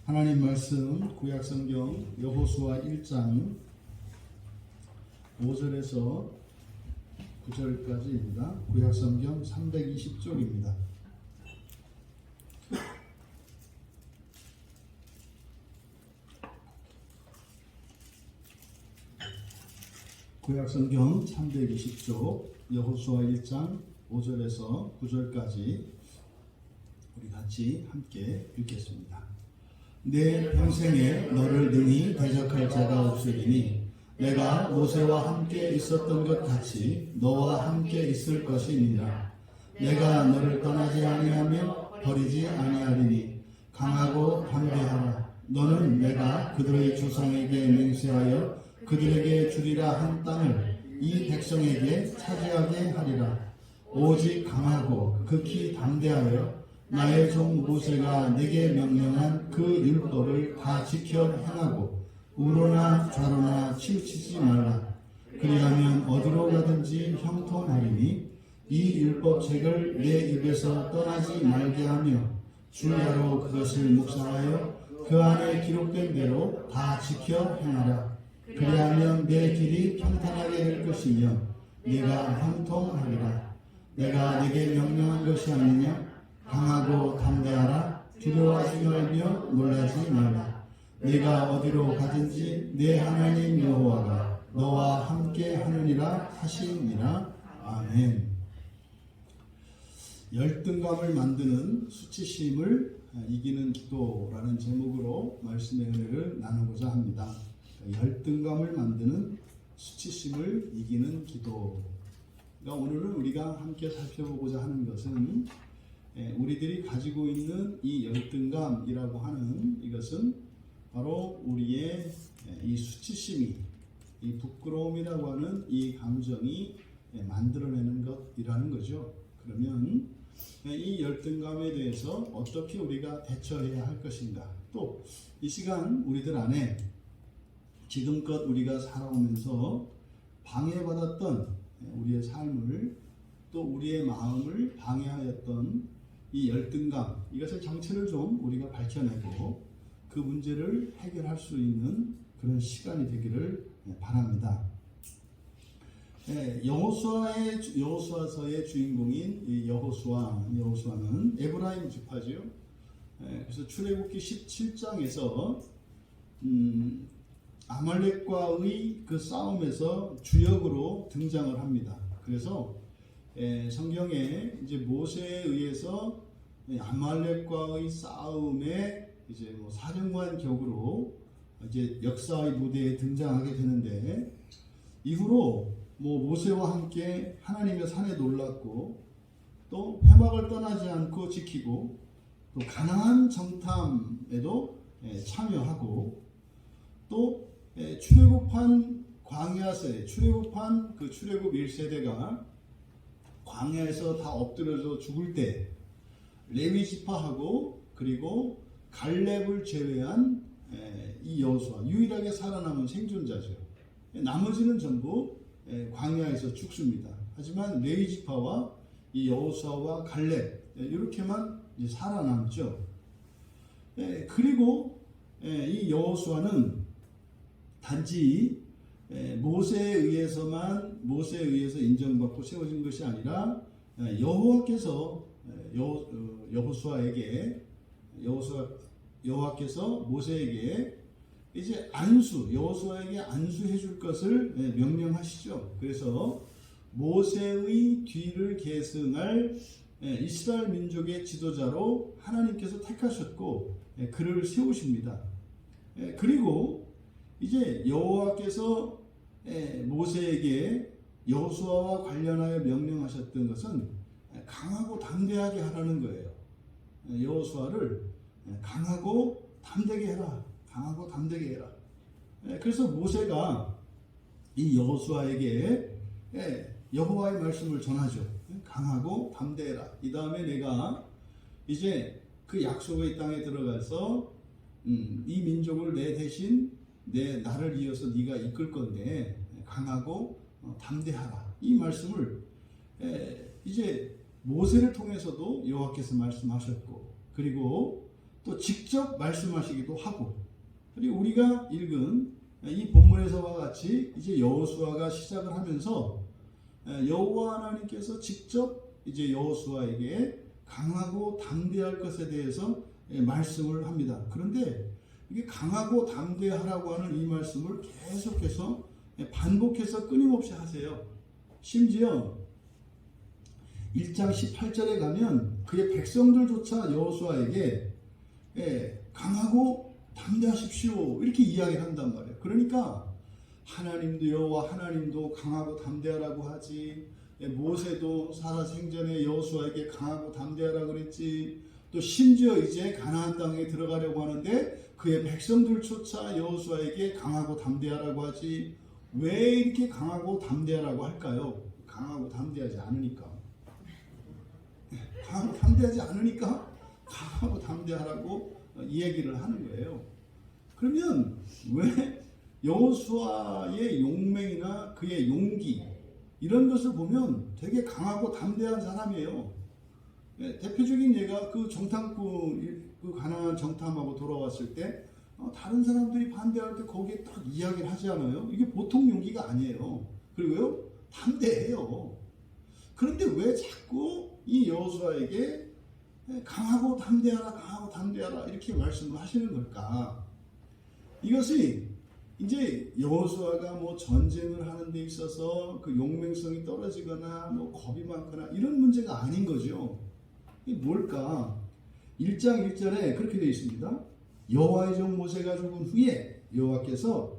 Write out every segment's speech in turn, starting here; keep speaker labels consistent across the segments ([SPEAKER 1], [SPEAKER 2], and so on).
[SPEAKER 1] 하나님 말씀 구약성경 여호수아 1장 5절에서 9절까지입니다. 구약성경 320쪽입니다. 구약성경 320쪽 여호수아 1장 5절에서 9절까지 우리 같이 함께 읽겠습니다. 내 평생에 너를 능히 대적할 자가 없으리니 내가 모세와 함께 있었던 것 같이 너와 함께 있을 것이니라. 내가 너를 떠나지 아니하며 버리지 아니하리니 강하고 담대하라. 너는 내가 그들의 조상에게 맹세하여 그들에게 주리라 한 땅을 이 백성에게 차지하게 하리라. 오직 강하고 극히 담대하여 나의 종 모세가 내게 명령한 그 율법을 다 지켜 행하고 우로나 좌로나 치우치지 말라. 그리하면 어디로 가든지 형통하리니 이 율법책을 내 입에서 떠나지 말게 하며 주야로 그것을 묵상하여 그 안에 기록된 대로 다 지켜 행하라. 그리하면 내 길이 평탄하게 될 것이며 네가 형통하리라. 내가 내게 명령한 것이 아니냐? 강하고 담대하라. 두려워하지 말며 놀라지 말라. 네가 어디로 가든지 내 하나님 여호와가 너와 함께 하느니라 하시니라. 아멘. 열등감을 만드는 수치심을 이기는 기도라는 제목으로 말씀의 은혜를 나누고자 합니다. 열등감을 만드는 수치심을 이기는 기도. 그러니까 오늘은 우리가 함께 살펴보고자 하는 것은 우리들이 가지고 있는 이 열등감이라고 하는 이것은 바로 우리의 이 수치심이, 이 부끄러움이라고 하는 이 감정이 만들어내는 것이라는 거죠. 그러면 이 열등감에 대해서 어떻게 우리가 대처해야 할 것인가? 또 이 시간 우리들 안에 지금껏 우리가 살아오면서 방해받았던 우리의 삶을, 또 우리의 마음을 방해하였던 이 열등감, 이것의 정체를 좀 우리가 밝혀내고 그 문제를 해결할 수 있는 그런 시간이 되기를 바랍니다. 여호수아서의 주인공인 이 여호수아는 에브라임 지파지요. 그래서 출애굽기 17장에서 아말렉과의 그 싸움에서 주역으로 등장을 합니다. 그래서 성경에 이제 모세에 의해서 아말렉과의 싸움에 이제 사령관 격으로 이제 역사의 무대에 등장하게 되는데, 이후로 모세와 함께 하나님의 산에 놀랐고 또 회막을 떠나지 않고 지키고 또 가나안 정탐에도 참여하고 또 출애굽한 광야세, 출애굽한 그 출애굽 1세대가 광야에서 다 엎드려서 죽을 때 레위 지파하고 그리고 갈렙을 제외한 이 여호수아, 유일하게 살아남은 생존자죠. 나머지는 전부 광야에서 죽습니다. 하지만 레위 지파와 이 여호수아와 갈렙 이렇게만 살아남죠. 그리고 이 여호수아는 단지 모세에 의해서 인정받고 세워진 것이 아니라 여호와께서 모세에게 이제 여호수아에게 안수해 줄 것을 명령하시죠. 그래서 모세의 뒤를 계승할 이스라엘 민족의 지도자로 하나님께서 택하셨고 그를 세우십니다. 그리고 이제 여호와께서 모세에게 여호수아와 관련하여 명령하셨던 것은 강하고 담대하게 하라는 거예요. 여호수아를 강하고 담대게 해라. 강하고 담대게 해라. 그래서 모세가 이 여호수아에게 여호와의 말씀을 전하죠. 강하고 담대해라. 이 다음에 내가 이제 그 약속의 땅에 들어가서 이 민족을 내 대신 나를 이어서 네가 이끌 건데 강하고 담대하라. 이 말씀을 이제 모세를 통해서도 여호와께서 말씀하셨고, 그리고 또 직접 말씀하시기도 하고, 그리고 우리가 읽은 이 본문에서와 같이 이제 여호수아가 시작을 하면서 여호와 하나님께서 직접 이제 여호수아에게 강하고 담대할 것에 대해서 말씀을 합니다. 그런데 이게 강하고 담대하라고 하는 이 말씀을 계속해서 반복해서 끊임없이 하세요. 심지어 1장 18절에 가면 그의 백성들조차 여호수아에게 강하고 담대하십시오 이렇게 이야기를 한단 말이에요. 그러니까 하나님도 여호와 하나님도 강하고 담대하라고 하지, 모세도 살아생전에 여호수아에게 강하고 담대하라고 그랬지, 또 심지어 이제 가나안 땅에 들어가려고 하는데 그의 백성들조차 여호수아에게 강하고 담대하라고 하지, 왜 이렇게 강하고 담대하라고 할까요? 강하고 담대하지 않으니까. 강하고 담대하지 않으니까 강하고 담대하라고 이 얘기를 하는 거예요. 그러면 왜 여호수아의 용맹이나 그의 용기 이런 것을 보면 되게 강하고 담대한 사람이에요. 대표적인 예가 그 정탐꾼, 그 가나안 정탐하고 돌아왔을 때 다른 사람들이 반대할 때 거기에 딱 이야기를 하지 않아요? 이게 보통 용기가 아니에요. 그리고요, 담대해요. 그런데 왜 자꾸 이 여호수아에게 강하고 담대하라, 강하고 담대하라 이렇게 말씀을 하시는 걸까? 이것이 이제 여호수아가 뭐 전쟁을 하는 데 있어서 그 용맹성이 떨어지거나 뭐 겁이 많거나 이런 문제가 아닌 거죠. 이게 뭘까? 1장 1절에 그렇게 되어 있습니다. 여호와의 종 모세가 죽은 후에 여호와께서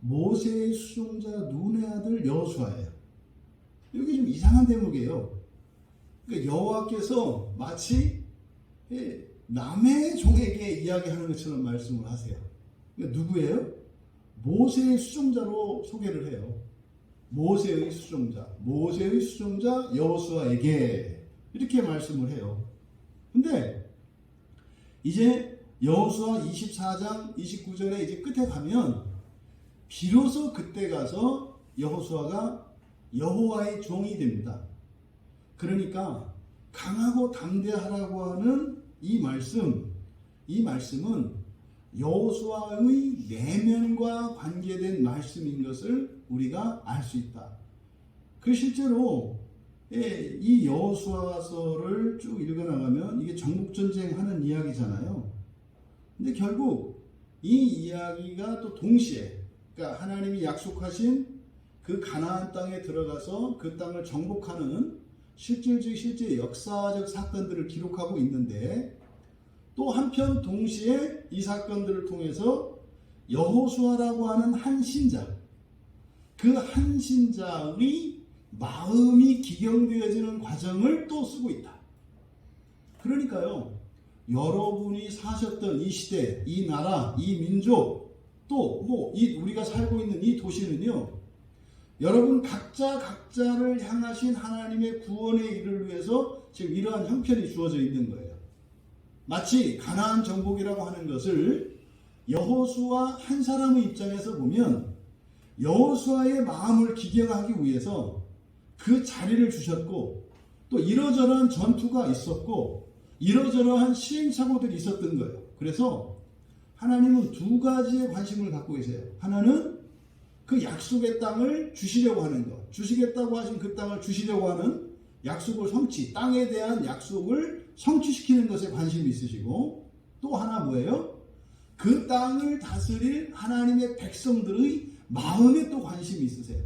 [SPEAKER 1] 모세의 수종자 눈의 아들 여호수아예요. 여기 좀 이상한 대목이에요. 그러니까 여호와께서 마치 남의 종에게 이야기하는 것처럼 말씀을 하세요. 그러니까 누구예요? 모세의 수종자로 소개를 해요. 모세의 수종자 여호수아에게 이렇게 말씀을 해요. 근데 이제 여호수아 24장 29절에 이제 끝에 가면 비로소 그때 가서 여호수아가 여호와의 종이 됩니다. 그러니까 강하고 담대하라고 하는 이 말씀은 여호수아의 내면과 관계된 말씀인 것을 우리가 알 수 있다. 그 실제로 이 여호수아서를 쭉 읽어나가면 이게 정복전쟁하는 이야기잖아요. 근데 결국 이 이야기가 또 동시에, 그러니까 하나님이 약속하신 그 가나안 땅에 들어가서 그 땅을 정복하는 실제 역사적 사건들을 기록하고 있는데, 또 한편 동시에 이 사건들을 통해서 여호수아라고 하는 한 신자, 그 한 신자의 마음이 기경되어지는 과정을 또 쓰고 있다. 그러니까요, 여러분이 사셨던 이 시대, 이 나라, 이 민족, 또 우리가 살고 있는 이 도시는요, 여러분 각자를 향하신 하나님의 구원의 일을 위해서 지금 이러한 형편이 주어져 있는 거예요. 마치 가나안 정복이라고 하는 것을 여호수아 한 사람의 입장에서 보면 여호수아의 마음을 기경하기 위해서 그 자리를 주셨고, 또 이러저러한 전투가 있었고 이러저러한 시행착오들이 있었던 거예요. 그래서 하나님은 두 가지의 관심을 갖고 계세요. 하나는 그 약속의 땅을 주시려고 하는 것, 주시겠다고 하신 그 땅을 주시려고 하는 약속을 땅에 대한 약속을 성취시키는 것에 관심이 있으시고, 또 하나 뭐예요? 그 땅을 다스릴 하나님의 백성들의 마음에 또 관심이 있으세요.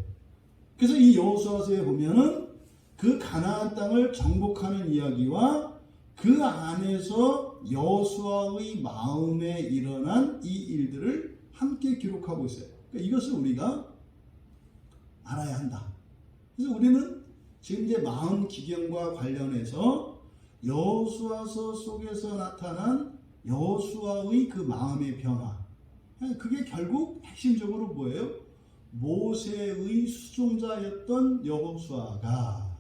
[SPEAKER 1] 그래서 이 여호수아서에 보면은 그 가나안 땅을 정복하는 이야기와 그 안에서 여호수아의 마음에 일어난 이 일들을 함께 기록하고 있어요. 그러니까 이것을 우리가 알아야 한다. 그래서 우리는 지금 이제 마음 기경과 관련해서 여호수아서 속에서 나타난 여호수아의 그 마음의 변화, 그게 결국 핵심적으로 뭐예요? 모세의 수종자였던 여호수아가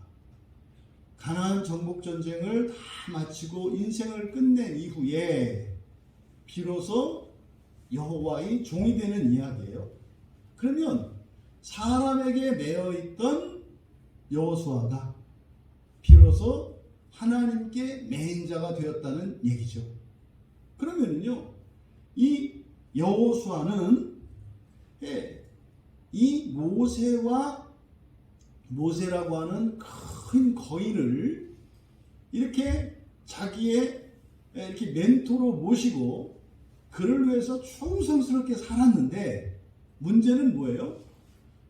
[SPEAKER 1] 가나안 정복 전쟁을 다 마치고 인생을 끝낸 이후에 비로소 여호와의 종이 되는 이야기예요. 그러면 사람에게 매여 있던 여호수아가 비로소 하나님께 매인 자가 되었다는 얘기죠. 그러면은요, 이 여호수아는 이 모세라고 하는 큰 거인을 이렇게 자기의 이렇게 멘토로 모시고 그를 위해서 충성스럽게 살았는데, 문제는 뭐예요?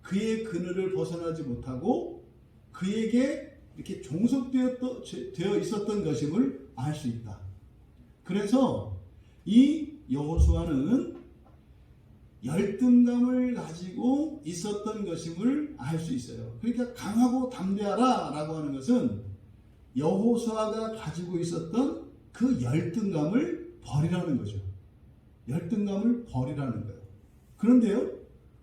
[SPEAKER 1] 그의 그늘을 벗어나지 못하고 그에게 이렇게 종속되어 있었던 것임을 알 수 있다. 그래서 이 여호수아는 열등감을 가지고 있었던 것임을 알 수 있어요. 그러니까 강하고 담대하라 라고 하는 것은 여호수아가 가지고 있었던 그 열등감을 버리라는 거죠. 열등감을 버리라는 거예요. 그런데요,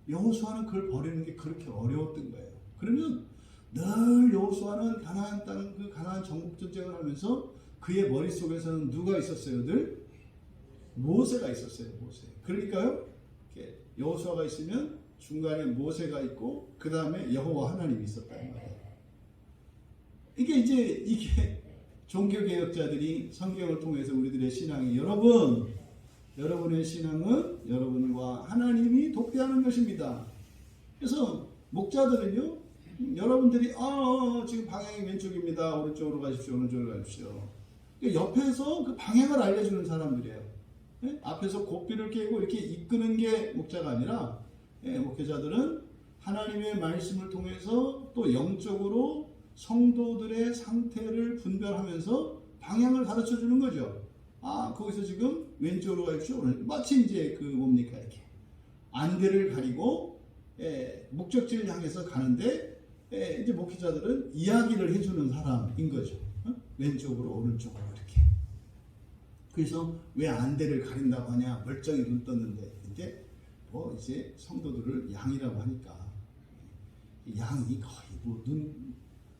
[SPEAKER 1] 여호수아는 그걸 버리는 게 그렇게 어려웠던 거예요. 그러면 늘 여호수아는 가나안 땅, 그 가나안 정복 전쟁을 하면서 그의 머릿속에서는 누가 있었어요? 늘 모세가 있었어요. 모세. 그러니까요, 여호수아가 있으면 중간에 모세가 있고 그 다음에 여호와 하나님이 있었다는 거예요. 이게 종교개혁자들이 성경을 통해서 우리들의 신앙이, 여러분의 신앙은 여러분과 하나님이 독대하는 것입니다. 그래서 목자들은요, 여러분들이 지금 방향이 왼쪽입니다. 오른쪽으로 가십시오. 오른쪽으로 가십시오. 옆에서 그 방향을 알려주는 사람들이에요. 앞에서 고삐를 깨고 이렇게 이끄는 게 목자가 아니라, 목회자들은 하나님의 말씀을 통해서 또 영적으로 성도들의 상태를 분별하면서 방향을 가르쳐 주는 거죠. 거기서 지금 왼쪽으로 가십시오. 마치 이제 뭡니까, 이렇게 안대를 가리고 목적지를 향해서 가는데, 이제 목회자들은 이야기를 해주는 사람인 거죠. 왼쪽으로 오른쪽으로 이렇게. 그래서 왜 안대를 가린다고 하냐? 멀쩡히 눈 떴는데. 근데 이제 성도들을 양이라고 하니까 양이 거의 눈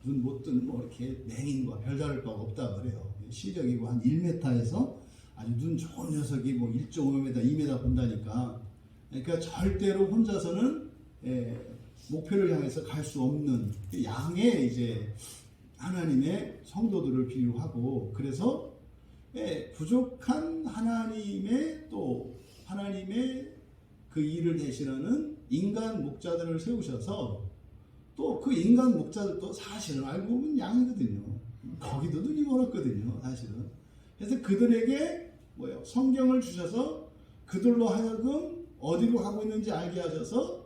[SPEAKER 1] 못 뜨는 이렇게 맹인과 별다를 바가 없다 그래요. 시력이고 한 1m에서 아주 눈 좋은 녀석이 1.5m, 2m 본다니까. 그러니까 절대로 혼자서는 목표를 향해서 갈 수 없는 양의 이제 하나님의 성도들을 비유하고, 그래서 부족한 하나님의 그 일을 대신하는 인간 목자들을 세우셔서, 또 그 인간 목자들도 사실은 알고 보면 양이거든요. 거기도 눈이 멀었거든요, 사실은. 그래서 그들에게 성경을 주셔서 그들로 하여금 어디로 가고 있는지 알게 하셔서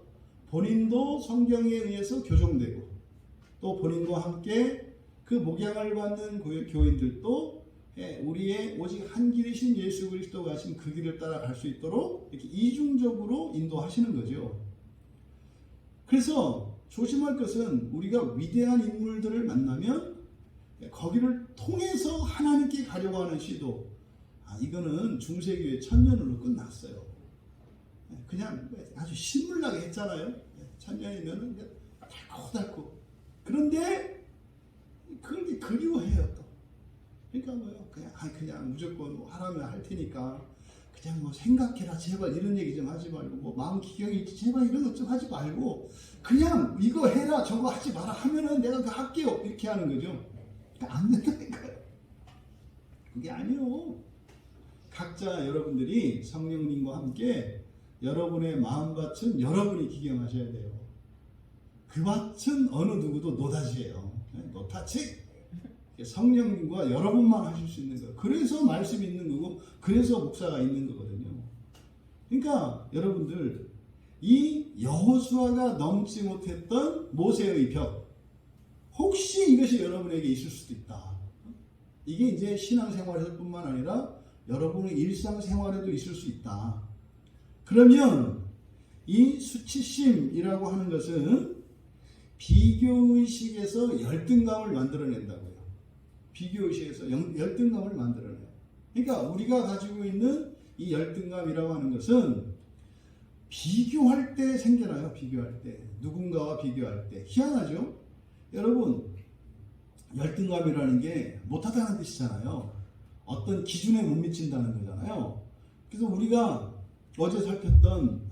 [SPEAKER 1] 본인도 성경에 의해서 교정되고, 또 본인과 함께 그 목양을 받는 교인들도 우리의 오직 한 길이신 예수 그리스도가 하신 그 길을 따라갈 수 있도록 이렇게 이중적으로 인도하시는 거죠. 그래서 조심할 것은, 우리가 위대한 인물들을 만나면 거기를 통해서 하나님께 가려고 하는 시도, 이거는 중세교회 천년으로 끝났어요. 그냥 아주 신물나게 했잖아요. 천년이면 달고. 그런데 그걸 그리워해요 또. 그러니까 그냥 무조건 하라면 할 테니까 그냥 생각해라 제발, 이런 얘기 좀 하지 말고, 마음 기경이 제발 이런 것 좀 하지 말고 그냥 이거 해라 저거 하지 마라 하면은 내가 그거 할게요, 이렇게 하는 거죠. 안 된다니까요. 그게 아니요. 각자 여러분들이 성령님과 함께 여러분의 마음밭은 여러분이 기경하셔야 돼요. 그 밭은 어느 누구도 노다지예요. 노타치. 성령님과 여러분만 하실 수 있는 거예요. 그래서 말씀이 있는 거고, 그래서 목사가 있는 거거든요. 그러니까 여러분들, 이 여호수아가 넘지 못했던 모세의 벽, 혹시 이것이 여러분에게 있을 수도 있다. 이게 이제 신앙생활에서뿐만 아니라 여러분의 일상생활에도 있을 수 있다. 그러면 이 수치심이라고 하는 것은 비교의식에서 열등감을 만들어낸다고요. 비교의식에서 열등감을 만들어내요. 그러니까 우리가 가지고 있는 이 열등감이라고 하는 것은 비교할 때 생겨나요. 비교할 때. 누군가와 비교할 때. 희한하죠? 여러분, 열등감이라는 게 못하다는 뜻이잖아요. 어떤 기준에 못 미친다는 거잖아요. 그래서 우리가 어제 살펴봤던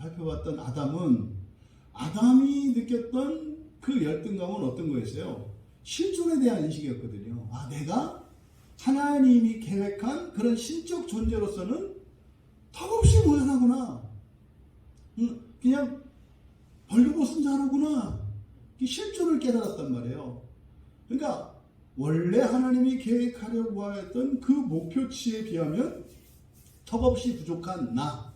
[SPEAKER 1] 아담이 느꼈던 그 열등감은 어떤 거였어요? 실존에 대한 인식이었거든요. 내가 하나님이 계획한 그런 신적 존재로서는 턱없이 모자라구나. 그냥 벌거벗은 자로구나. 이 실존을 깨달았단 말이에요. 그러니까 원래 하나님이 계획하려고 했던 그 목표치에 비하면 턱없이 부족한 나.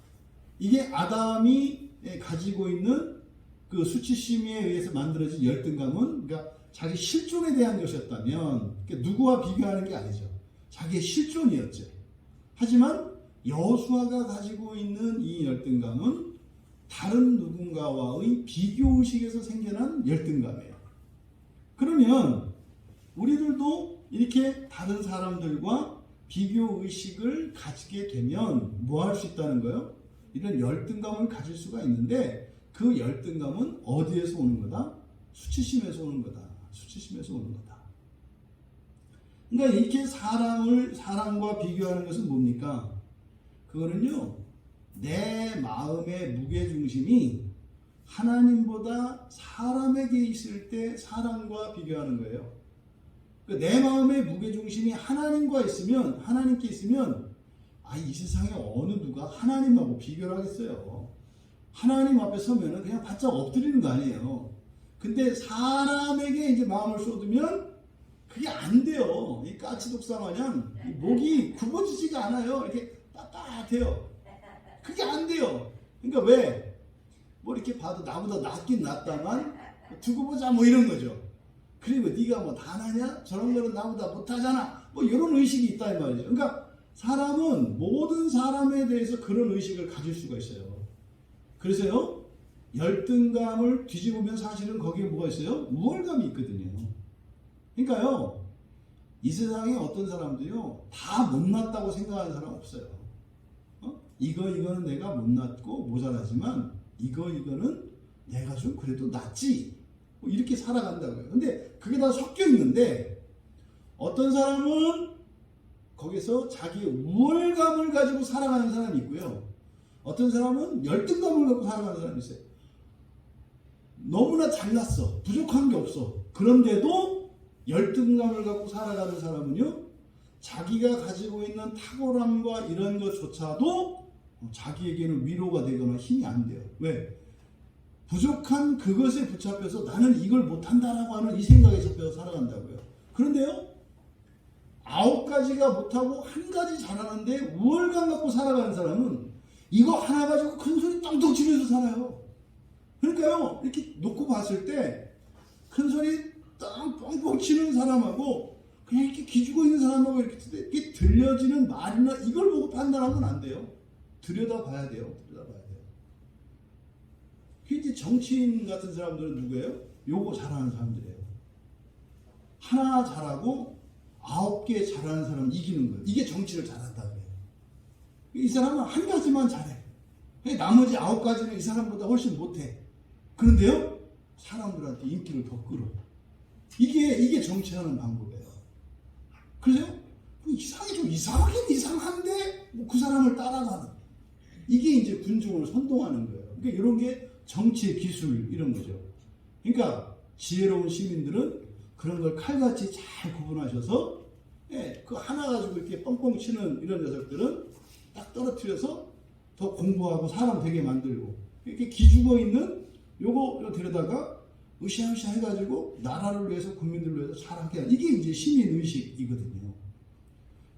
[SPEAKER 1] 이게 아담이 가지고 있는 그 수치심에 의해서 만들어진 열등감은 그러니까 자기 실존에 대한 것이었다면 그러니까 누구와 비교하는 게 아니죠. 자기의 실존이었죠. 하지만 여호수아가 가지고 있는 이 열등감은 다른 누군가와의 비교의식에서 생겨난 열등감이에요. 그러면 우리들도 이렇게 다른 사람들과 비교의식을 가지게 되면 뭐 할 수 있다는 거예요? 이런 열등감을 가질 수가 있는데 그 열등감은 어디에서 오는 거다? 수치심에서 오는 거다. 수치심에서 오는 거다. 그러니까 이렇게 사람과 비교하는 것은 뭡니까? 그거는요, 내 마음의 무게중심이 하나님보다 사람에게 있을 때 사람과 비교하는 거예요. 내 마음의 무게중심이 하나님께 있으면 이 세상에 어느 누가 하나님하고 비교를 하겠어요. 하나님 앞에 서면은 그냥 바짝 엎드리는 거 아니에요. 근데 사람에게 이제 마음을 쏟으면 그게 안 돼요. 이 까치독사 마냥 목이 굽어지지가 않아요. 이렇게 빳빳해요. 그게 안 돼요. 그러니까 왜? 뭐 이렇게 봐도 나보다 낫긴 낫다만 두고 보자 뭐 이런 거죠. 그리고 네가 뭐 다 나냐? 저런 거는 나보다 못하잖아. 뭐 이런 의식이 있다 이 말이죠. 그러니까 사람은 모든 사람에 대해서 그런 의식을 가질 수가 있어요. 그래서요, 열등감을 뒤집으면 사실은 거기에 뭐가 있어요? 우월감이 있거든요. 그러니까요, 이 세상에 어떤 사람도요, 다 못났다고 생각하는 사람 없어요. 이거는 내가 못났고 모자라지만 이거는 내가 좀 그래도 낫지. 뭐 이렇게 살아간다고요. 근데 그게 다 섞여 있는데 어떤 사람은 거기서 자기의 우월감을 가지고 살아가는 사람이 있고요. 어떤 사람은 열등감을 갖고 살아가는 사람이 있어요. 너무나 잘났어. 부족한 게 없어. 그런데도 열등감을 갖고 살아가는 사람은요, 자기가 가지고 있는 탁월함과 이런 것조차도 자기에게는 위로가 되거나 힘이 안 돼요. 왜? 부족한 그것에 붙잡혀서 나는 이걸 못한다라고 하는 이 생각에 잡혀서 살아간다고요. 그런데요, 9가지가 못하고 1가지 잘하는데 우월감 갖고 살아가는 사람은 이거 하나 가지고 큰 소리 떵떵 치면서 살아요. 그러니까요, 이렇게 놓고 봤을 때 큰 소리 땅 뻥뻥 치는 사람하고 그냥 이렇게 기죽어 있는 사람하고 이렇게 들려지는 말이나 이걸 보고 판단하면 안 돼요. 들여다봐야 돼요. 이제 정치인 같은 사람들은 누구예요? 요거 잘하는 사람들이에요. 하나 잘하고 9개 잘하는 사람은 이기는 거예요. 이게 정치를 잘한다 그래요. 이 사람은 1가지만 잘해. 나머지 9가지는 이 사람보다 훨씬 못해. 그런데요, 사람들한테 인기를 더 끌어. 이게 정치하는 방법이에요. 그래서 이상하긴 이상한데 뭐 그 사람을 따라가는. 이게 이제 군중을 선동하는 거예요. 그러니까 이런 게 정치의 기술 이런 거죠. 그러니까 지혜로운 시민들은 그런 걸 칼같이 잘 구분하셔서 그 하나 가지고 이렇게 뻥뻥 치는 이런 녀석들은 딱 떨어뜨려서 더 공부하고 사람 되게 만들고 이렇게 기죽어 있는 요거 데려다가 으쌰으쌰 해가지고 나라를 위해서 국민들을 위해서 잘하게 하는 이게 이제 시민의식이거든요.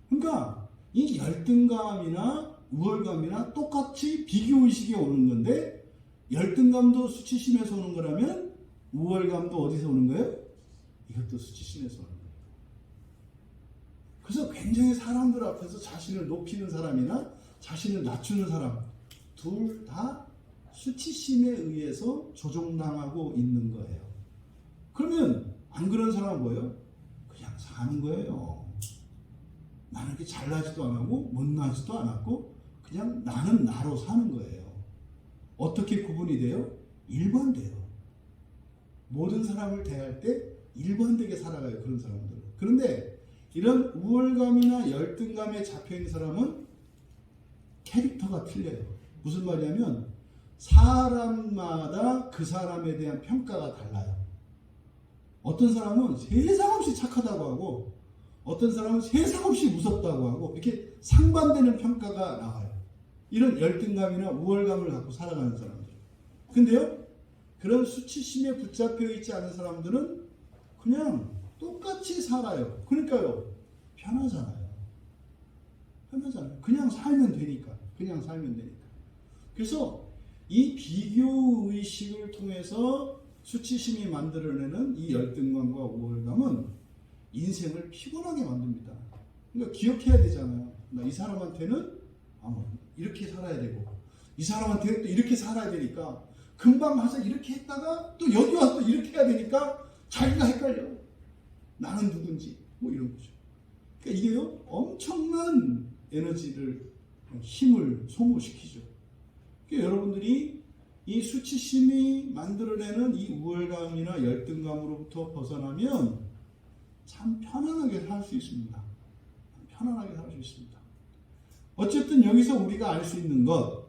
[SPEAKER 1] 그러니까 이 열등감이나 우월감이나 똑같이 비교의식이 오는 건데 열등감도 수치심에서 오는 거라면 우월감도 어디서 오는 거예요? 이것도 수치심에서 오는 거예요. 그래서 굉장히 사람들 앞에서 자신을 높이는 사람이나 자신을 낮추는 사람 둘 다 수치심에 의해서 조종당하고 있는 거예요. 그러면 안 그런 사람은 뭐예요? 그냥 사는 거예요. 나는 이렇게 잘나지도 않고 못나지도 않았고 그냥 나는 나로 사는 거예요. 어떻게 구분이 돼요? 일관돼요. 모든 사람을 대할 때 일관되게 살아가요. 그런 사람들은. 그런데 이런 우월감이나 열등감에 잡혀있는 사람은 캐릭터가 틀려요. 무슨 말이냐면 사람마다 그 사람에 대한 평가가 달라요. 어떤 사람은 세상 없이 착하다고 하고 어떤 사람은 세상 없이 무섭다고 하고 이렇게 상반되는 평가가 나와요. 이런 열등감이나 우월감을 갖고 살아가는 사람들. 근데요, 그런 수치심에 붙잡혀 있지 않은 사람들은 그냥 똑같이 살아요. 그러니까요, 편하잖아요. 편하잖아요. 그냥 살면 되니까. 그냥 살면 되니까. 그래서 이 비교의식을 통해서 수치심이 만들어내는 이 열등감과 우월감은 인생을 피곤하게 만듭니다. 그러니까 기억해야 되잖아요. 나 이 사람한테는 이렇게 살아야 되고, 이 사람한테는 또 이렇게 살아야 되니까, 금방 가서 이렇게 했다가 또 여기 와서 또 이렇게 해야 되니까 자기가 헷갈려. 나는 누군지 뭐 이런 거죠. 그러니까 이게요, 엄청난 에너지를, 힘을 소모시키죠. 그러니까 여러분들이 이 수치심이 만들어내는 이 우월감이나 열등감으로부터 벗어나면 참 편안하게 살 수 있습니다. 편안하게 살 수 있습니다. 어쨌든 여기서 우리가 알 수 있는 것,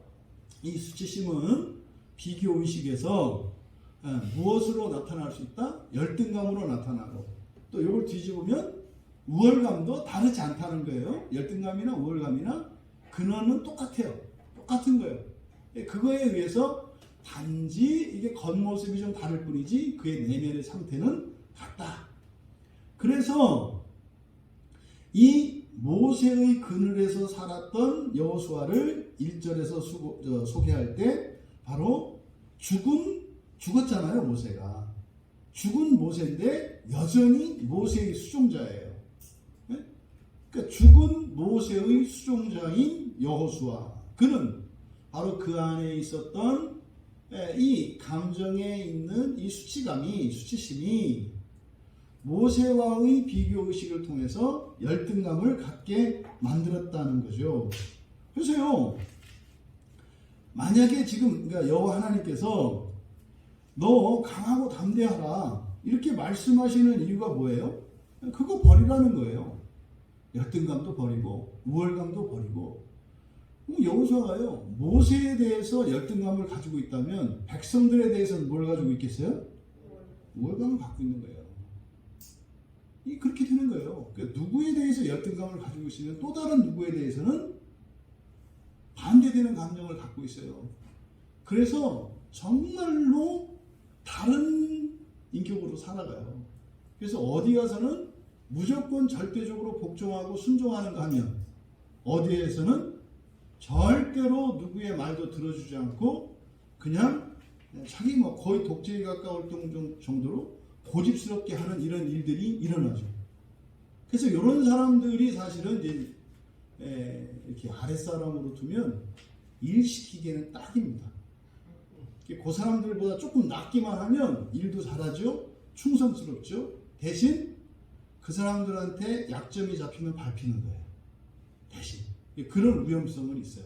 [SPEAKER 1] 이 수치심은 비교의식에서 무엇으로 나타날 수 있다? 열등감으로 나타나고, 또 이걸 뒤집으면 우월감도 다르지 않다는 거예요. 열등감이나 우월감이나 근원은 똑같아요. 똑같은 거예요. 그거에 의해서 단지 이게 겉모습이 좀 다를 뿐이지 그의 내면의 상태는 같다. 그래서 이 모세의 그늘에서 살았던 여호수아를 1절에서 소개할 때 바로 죽었잖아요, 모세가. 죽은 모세인데 여전히 모세의 수종자예요. 네? 그러니까 죽은 모세의 수종자인 여호수아, 그는 바로 그 안에 있었던 이 감정에 있는 이 수치심이 모세와의 비교의식을 통해서 열등감을 갖게 만들었다는 거죠. 그래서요, 만약에 지금 그러니까 여호와 하나님께서 너 강하고 담대하라 이렇게 말씀하시는 이유가 뭐예요? 그거 버리라는 거예요. 열등감도 버리고 우월감도 버리고. 여호수아가요, 모세에 대해서 열등감을 가지고 있다면 백성들에 대해서는 뭘 가지고 있겠어요? 우월감을 갖고 있는 거예요. 그렇게 되는 거예요. 그러니까 누구에 대해서 열등감을 가지고 있으면 또 다른 누구에 대해서는 반대되는 감정을 갖고 있어요. 그래서 정말로 다른 인격으로 살아가요. 그래서 어디 가서는 무조건 절대적으로 복종하고 순종하는가 하면, 어디에서는 절대로 누구의 말도 들어주지 않고 그냥 자기 거의 독재에 가까울 정도로 고집스럽게 하는 이런 일들이 일어나죠. 그래서 이런 사람들이 사실은 이제 이렇게 아랫사람으로 두면 일 시키기에는 딱입니다. 그 사람들보다 조금 낫기만 하면 일도 잘하죠, 충성스럽죠. 대신 그 사람들한테 약점이 잡히면 밟히는 거예요. 대신 그런 위험성은 있어요.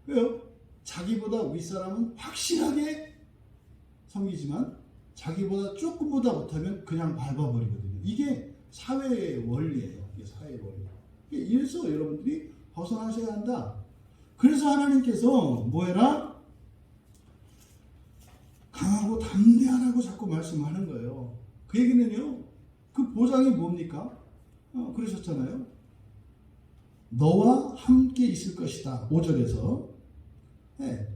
[SPEAKER 1] 왜요? 자기보다 윗사람은 확실하게 섬기지만 자기보다 조금보다 못하면 그냥 밟아버리거든요. 이게 사회의 원리예요. 이게 사회의 원리. 이래서 여러분들이 벗어나셔야 한다. 그래서 하나님께서 뭐해라? 강하고 담대하라고 자꾸 말씀하는 거예요. 그 얘기는요, 그 보장이 뭡니까? 그러셨잖아요. 너와 함께 있을 것이다. 5절에서. 네.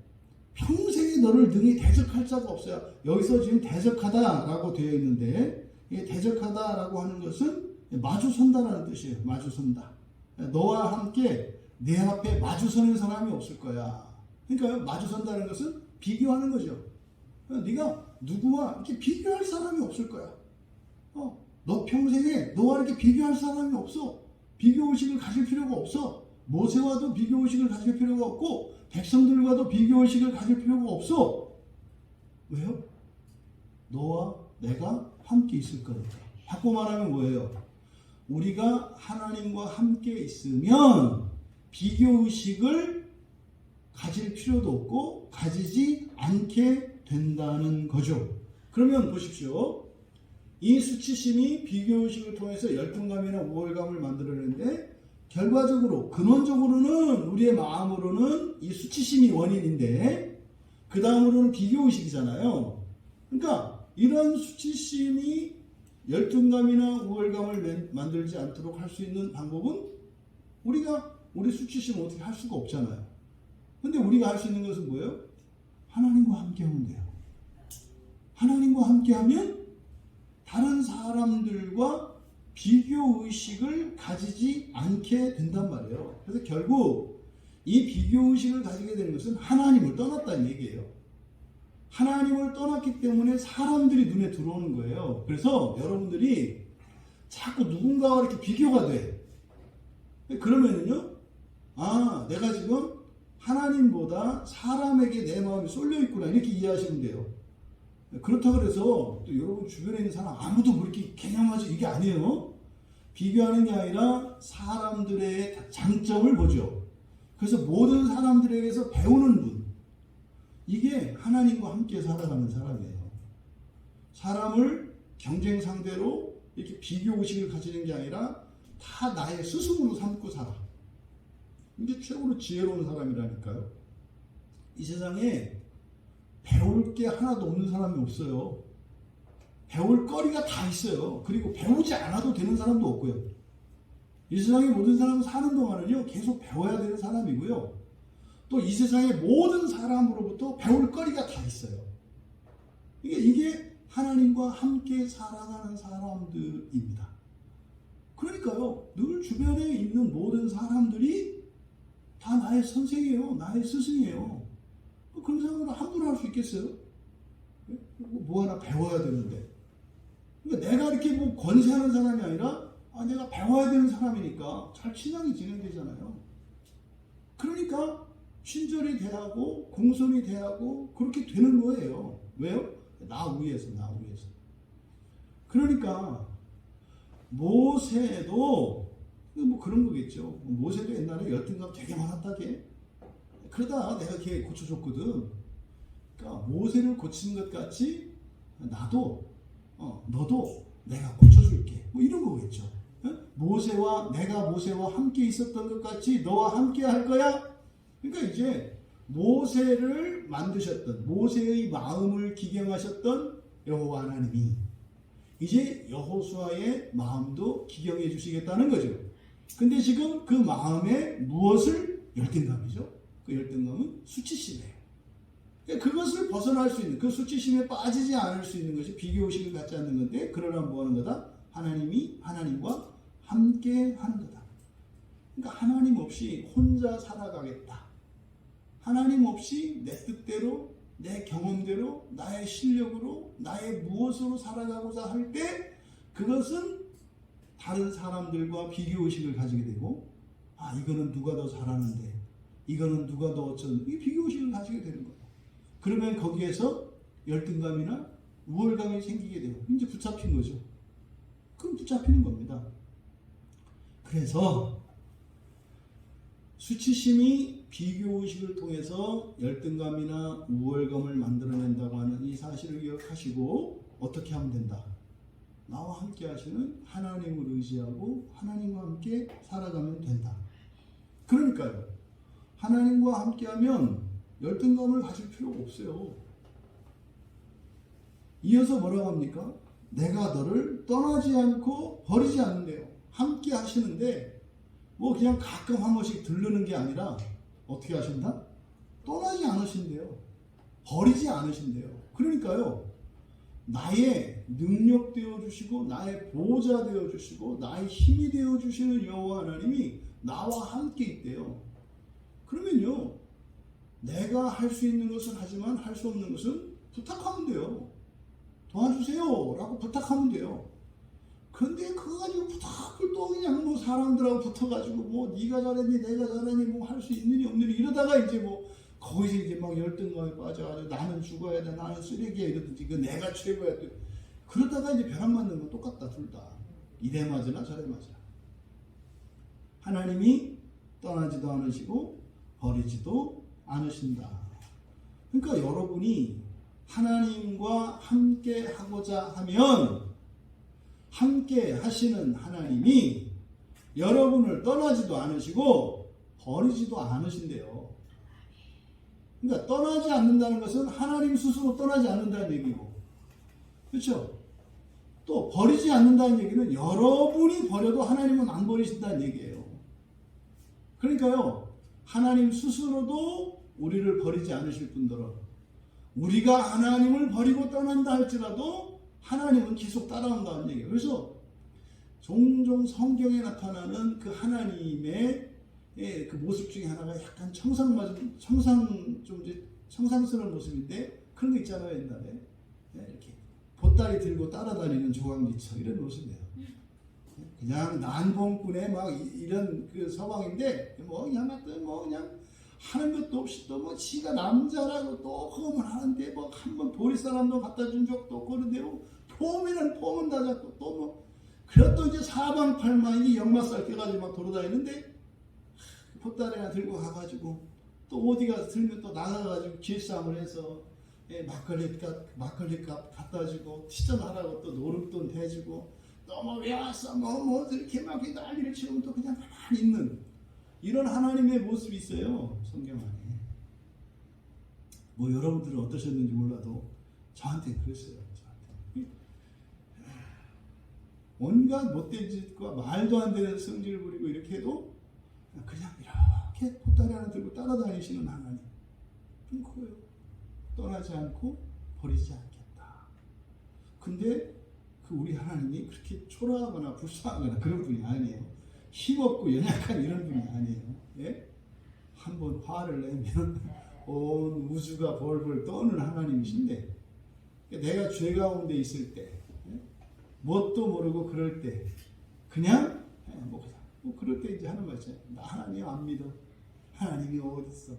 [SPEAKER 1] 평생에 너를 능히 대적할 자가 없어요. 여기서 지금 대적하다라고 되어 있는데, 이 대적하다라고 하는 것은 마주선다라는 뜻이에요. 마주선다. 너와 함께 내 앞에 마주서는 사람이 없을 거야. 그러니까 마주선다는 것은 비교하는 거죠. 네가 누구와 이렇게 비교할 사람이 없을 거야. 너 평생에 너와 이렇게 비교할 사람이 없어. 비교의식을 가질 필요가 없어. 모세와도 비교의식을 가질 필요가 없고 백성들과도 비교의식을 가질 필요가 없어. 왜요? 너와 내가 함께 있을 거니까. 바꿔 말하면 뭐예요? 우리가 하나님과 함께 있으면 비교의식을 가질 필요도 없고 가지지 않게 된다는 거죠. 그러면 보십시오. 이 수치심이 비교의식을 통해서 열등감이나 우월감을 만들어내는데, 결과적으로 근원적으로는 우리의 마음으로는 이 수치심이 원인인데 그 다음으로는 비교의식이잖아요. 그러니까 이런 수치심이 열등감이나 우월감을 만들지 않도록 할 수 있는 방법은 우리 수치심을 어떻게 할 수가 없잖아요. 근데 우리가 할 수 있는 것은 뭐예요? 하나님과 함께 하면 돼요. 하나님과 함께 하면 다른 사람들과 비교 의식을 가지지 않게 된단 말이에요. 그래서 결국 이 비교 의식을 가지게 되는 것은 하나님을 떠났다는 얘기예요. 하나님을 떠났기 때문에 사람들이 눈에 들어오는 거예요. 그래서 여러분들이 자꾸 누군가와 이렇게 비교가 돼. 그러면은요, 아, 내가 지금 하나님보다 사람에게 내 마음이 쏠려 있구나, 이렇게 이해하시면 돼요. 그렇다고 해서 또 여러분 주변에 있는 사람 아무도 그렇게 개념하지, 이게 아니에요. 비교하는 게 아니라 사람들의 장점을 보죠. 그래서 모든 사람들에게서 배우는 분, 이게 하나님과 함께 살아가는 사람이에요. 사람을 경쟁 상대로 이렇게 비교 의식을 가지는 게 아니라 다 나의 스승으로 삼고 살아. 이게 최고로 지혜로운 사람이라니까요. 이 세상에 배울 게 하나도 없는 사람이 없어요. 배울 거리가 다 있어요. 그리고 배우지 않아도 되는 사람도 없고요. 이 세상의 모든 사람은 사는 동안은요, 계속 배워야 되는 사람이고요. 또 이 세상의 모든 사람으로부터 배울 거리가 다 있어요. 이게 하나님과 함께 살아가는 사람들입니다. 그러니까요, 늘 주변에 있는 모든 사람들이 다 나의 선생이에요. 나의 스승이에요. 그런 사람을 함부로 할 수 있겠어요? 뭐 하나 배워야 되는데. 그러니까 내가 이렇게 뭐 권세하는 사람이 아니라, 내가 배워야 되는 사람이니까 잘 친하게 진행되잖아요. 그러니까 친절히 대하고 공손히 대하고 그렇게 되는 거예요. 왜요? 나 위에서. 그러니까 모세도 뭐 그런 거겠죠. 모세도 옛날에 열등감 되게 많았다게. 그러다 내가 걔 고쳐줬거든. 그러니까 모세를 고친 것 같이 나도 너도 내가 고쳐줄게. 뭐 이런 거겠죠. 내가 모세와 함께 있었던 것 같이 너와 함께 할 거야. 그러니까 이제 모세를 만드셨던, 모세의 마음을 기경하셨던 여호와 하나님이 이제 여호수아의 마음도 기경해 주시겠다는 거죠. 근데 지금 그 마음에 무엇을? 열등감이죠. 그 열등감은 수치심이에요. 그것을 벗어날 수 있는, 그 수치심에 빠지지 않을 수 있는 것이 비교의식을 갖지 않는 건데, 그러나 뭐 하는 거다? 하나님과 함께 하는 거다. 그러니까 하나님 없이 혼자 살아가겠다. 하나님 없이 내 뜻대로, 내 경험대로, 나의 실력으로, 나의 무엇으로 살아가고자 할 때, 그것은 다른 사람들과 비교의식을 가지게 되고, 이거는 누가 더 잘하는데, 이거는 누가 더 이 비교의식을 가지게 되는 거예요. 그러면 거기에서 열등감이나 우월감이 생기게 되고, 이제 붙잡힌 거죠. 그럼 붙잡히는 겁니다. 그래서 수치심이 비교의식을 통해서 열등감이나 우월감을 만들어낸다고 하는 이 사실을 기억하시고 어떻게 하면 된다? 나와 함께 하시는 하나님을 의지하고 하나님과 함께 살아가면 된다. 그러니까요, 하나님과 함께하면 열등감을 가질 필요가 없어요. 이어서 뭐라고 합니까? 내가 너를 떠나지 않고 버리지 않는데요. 함께 하시는데 뭐 그냥 가끔 한 번씩 들르는 게 아니라 어떻게 하신다? 떠나지 않으신대요. 버리지 않으신대요. 그러니까요, 나의 능력 되어주시고 나의 보호자 되어주시고 나의 힘이 되어주시는 여호와 하나님이 나와 함께 있대요. 그러면요, 내가 할 수 있는 것은 하지만 할 수 없는 것은 부탁하면 돼요. 도와주세요 라고 부탁하면 돼요. 근데 그거 가지고 부탁을 또 그냥 뭐 사람들하고 붙어가지고 뭐 네가 잘했니 내가 잘했니 뭐 할 수 있느니 없느니 이러다가 이제 뭐 거기서 이제 막 열등감에 빠져가지고 나는 죽어야 돼, 나는 쓰레기야 이러든지, 그 내가 최고야. 그러다가 이제 벼락 맞는 건 똑같다. 둘 다 이래 맞으나 저래 맞으나. 하나님이 떠나지도 않으시고 버리지도 않으신다. 그러니까 여러분이 하나님과 함께 하고자 하면 함께 하시는 하나님이 여러분을 떠나지도 않으시고 버리지도 않으신대요. 그러니까 떠나지 않는다는 것은 하나님 스스로 떠나지 않는다는 얘기고, 그렇죠? 또 버리지 않는다는 얘기는 여러분이 버려도 하나님은 안 버리신다는 얘기예요. 그러니까요, 하나님 스스로도 우리를 버리지 않으실 뿐더러 우리가 하나님을 버리고 떠난다 할지라도 하나님은 계속 따라온다는 얘기예요. 그래서 종종 성경에 나타나는 그 하나님의 그 모습 중에 하나가 약간 청상스러운 모습인데 그런 거 있잖아요. 옛날에 이렇게 보따리 들고 따라다니는 조각미처 이런 모습이에요. 그냥 난봉꾼의 막 이런 그 서방인데 뭐 그냥 하는 것도 없이 또 뭐 지가 남자라고 또 험을 하는데 뭐 한번 보리 사람도 갖다 준 적도 없고 그런데 뭐 폼은 다 잡고 또 뭐 그래도 이제 사방팔방이 역마살 껴가지고 막 돌아다니는데 보따리 하나 들고 가가지고 또 어디 가서 들면 또 나가가지고 길쌈을 해서 막걸리값 갖다 주고 티전하라고 또 노름돈 대주고 또 뭐 왜 왔어 뭐 이렇게 막 난리를 치우면 또 그냥 가만히 있는 이런 하나님의 모습이 있어요. 성경 안에. 뭐 여러분들은 어떠셨는지 몰라도 저한테 그랬어요. 저한테. 온갖 못된 짓과 말도 안 되는 성질을 부리고 이렇게 해도 그냥 이렇게 보따리 하나 들고 따라다니시는 하나님. 그거예요. 떠나지 않고 버리지 않겠다. 근데 그 우리 하나님이 그렇게 초라하거나 불쌍하거나 그런 분이 아니에요. 힘없고 연약한 이런 분이 아니에요. 예? 한번 화를 내면 온 우주가 벌벌 떠는 하나님이신데 내가 죄 가운데 있을 때 뭣도 모르고 그럴 때 그냥 뭐 그럴 때 이제 하는 말이죠. 나 하나님 안 믿어. 하나님이 어디 있어?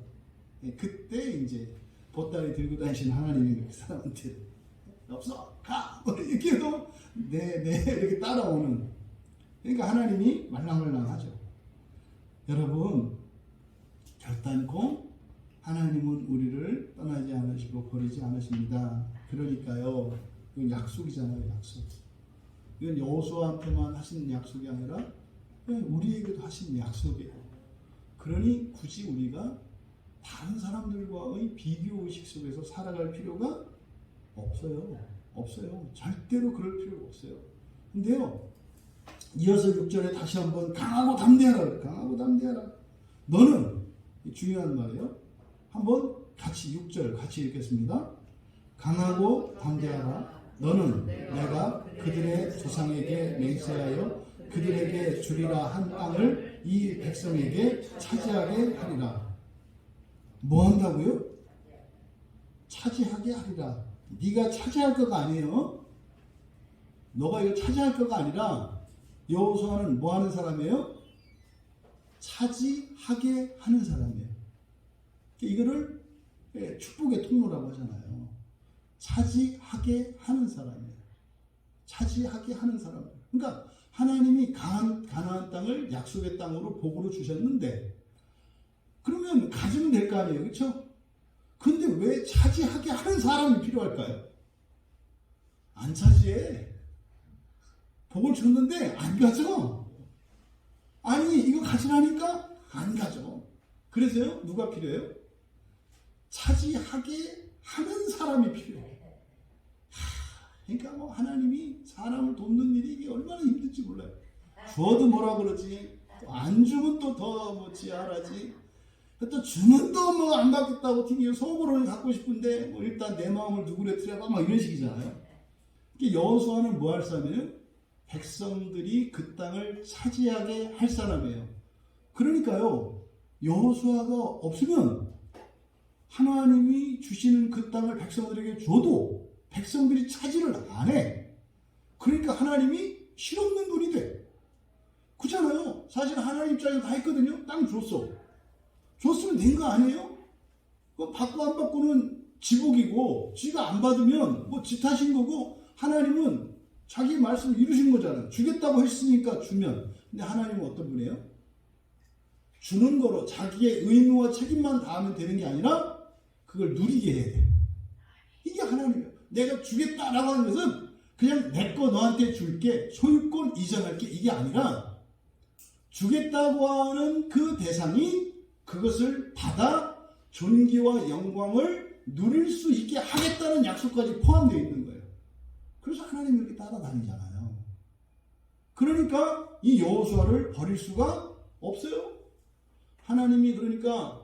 [SPEAKER 1] 그때 이제 보따리 들고 다니시는 하나님이 그 사람한테 없어 가 이렇게 해도 네 이렇게 따라오는. 그러니까 하나님이 말랑말랑하죠. 여러분 결단코 하나님은 우리를 떠나지 않으시고 버리지 않으십니다. 그러니까요. 이건 약속이잖아요. 약속. 이건 여호수아한테만 하시는 약속이 아니라 우리에게도 하시는 약속이에요. 그러니 굳이 우리가 다른 사람들과의 비교 의식 속에서 살아갈 필요가 없어요. 절대로 그럴 필요가 없어요. 근데요. 이어서 6절에 다시 한번 강하고 담대하라. 강하고 담대하라. 너는 중요한 말이에요. 한번 같이 6절 같이 읽겠습니다. 강하고 담대하라. 너는 내가 그들의 조상에게 맹세하여 그들에게 주리라 한 땅을 이 백성에게 차지하게 하리라. 뭐 한다고요? 차지하게 하리라. 네가 차지할 거가 아니에요. 너가 이거 차지할 거가 아니라 여호수아는 뭐 하는 사람이에요? 차지하게 하는 사람이에요. 이거를 축복의 통로라고 하잖아요. 차지하게 하는 사람이에요. 차지하게 하는 사람. 그러니까 하나님이 가나안 땅을 약속의 땅으로 복으로 주셨는데 그러면 가지면 될 거 아니에요. 그렇죠? 근데 왜 차지하게 하는 사람이 필요할까요? 안 차지해. 복을 줬는데 안 가져. 아니 이거 가지라니까 안 가져. 그래서요 누가 필요해요? 차지하게 하는 사람이 필요해요. 그러니까 뭐 하나님이 사람을 돕는 일이 이게 얼마나 힘든지 몰라요. 주어도 뭐라 그러지, 또 안 주면 또 더 뭐 지랄하지, 또 주면 또 뭐 안 받겠다고 튀기고 속으로는 갖고 싶은데 뭐 일단 내 마음을 누구래 틀어봐 막 이런 식이잖아요. 여호수아는 뭐 할 사람이에요? 백성들이 그 땅을 차지하게 할 사람이에요. 그러니까요 여호수아가 없으면 하나님이 주시는 그 땅을 백성들에게 줘도 백성들이 차지를 안 해. 그러니까 하나님이 실없는 분이 돼. 그렇잖아요. 사실 하나님 입장에서 다 했거든요. 땅 줬어. 줬으면 된 거 아니에요? 받고 안 받고는 지복이고 지가 안 받으면 뭐 지 탓인 거고 하나님은 자기 말씀을 이루신 거잖아요. 주겠다고 했으니까 주면. 근데 하나님은 어떤 분이에요? 주는 거로 자기의 의무와 책임만 다하면 되는 게 아니라 그걸 누리게 해야 돼. 이게 하나님이에요. 내가 주겠다라고 하는 것은 그냥 내 거 너한테 줄게, 소유권 이전할게, 이게 아니라 주겠다고 하는 그 대상이 그것을 받아 존귀와 영광을 누릴 수 있게 하겠다는 약속까지 포함되어 있는 거예요. 그래서 하나님이 이렇게 따라다니잖아요. 그러니까 이 여호수아를 버릴 수가 없어요. 하나님이 그러니까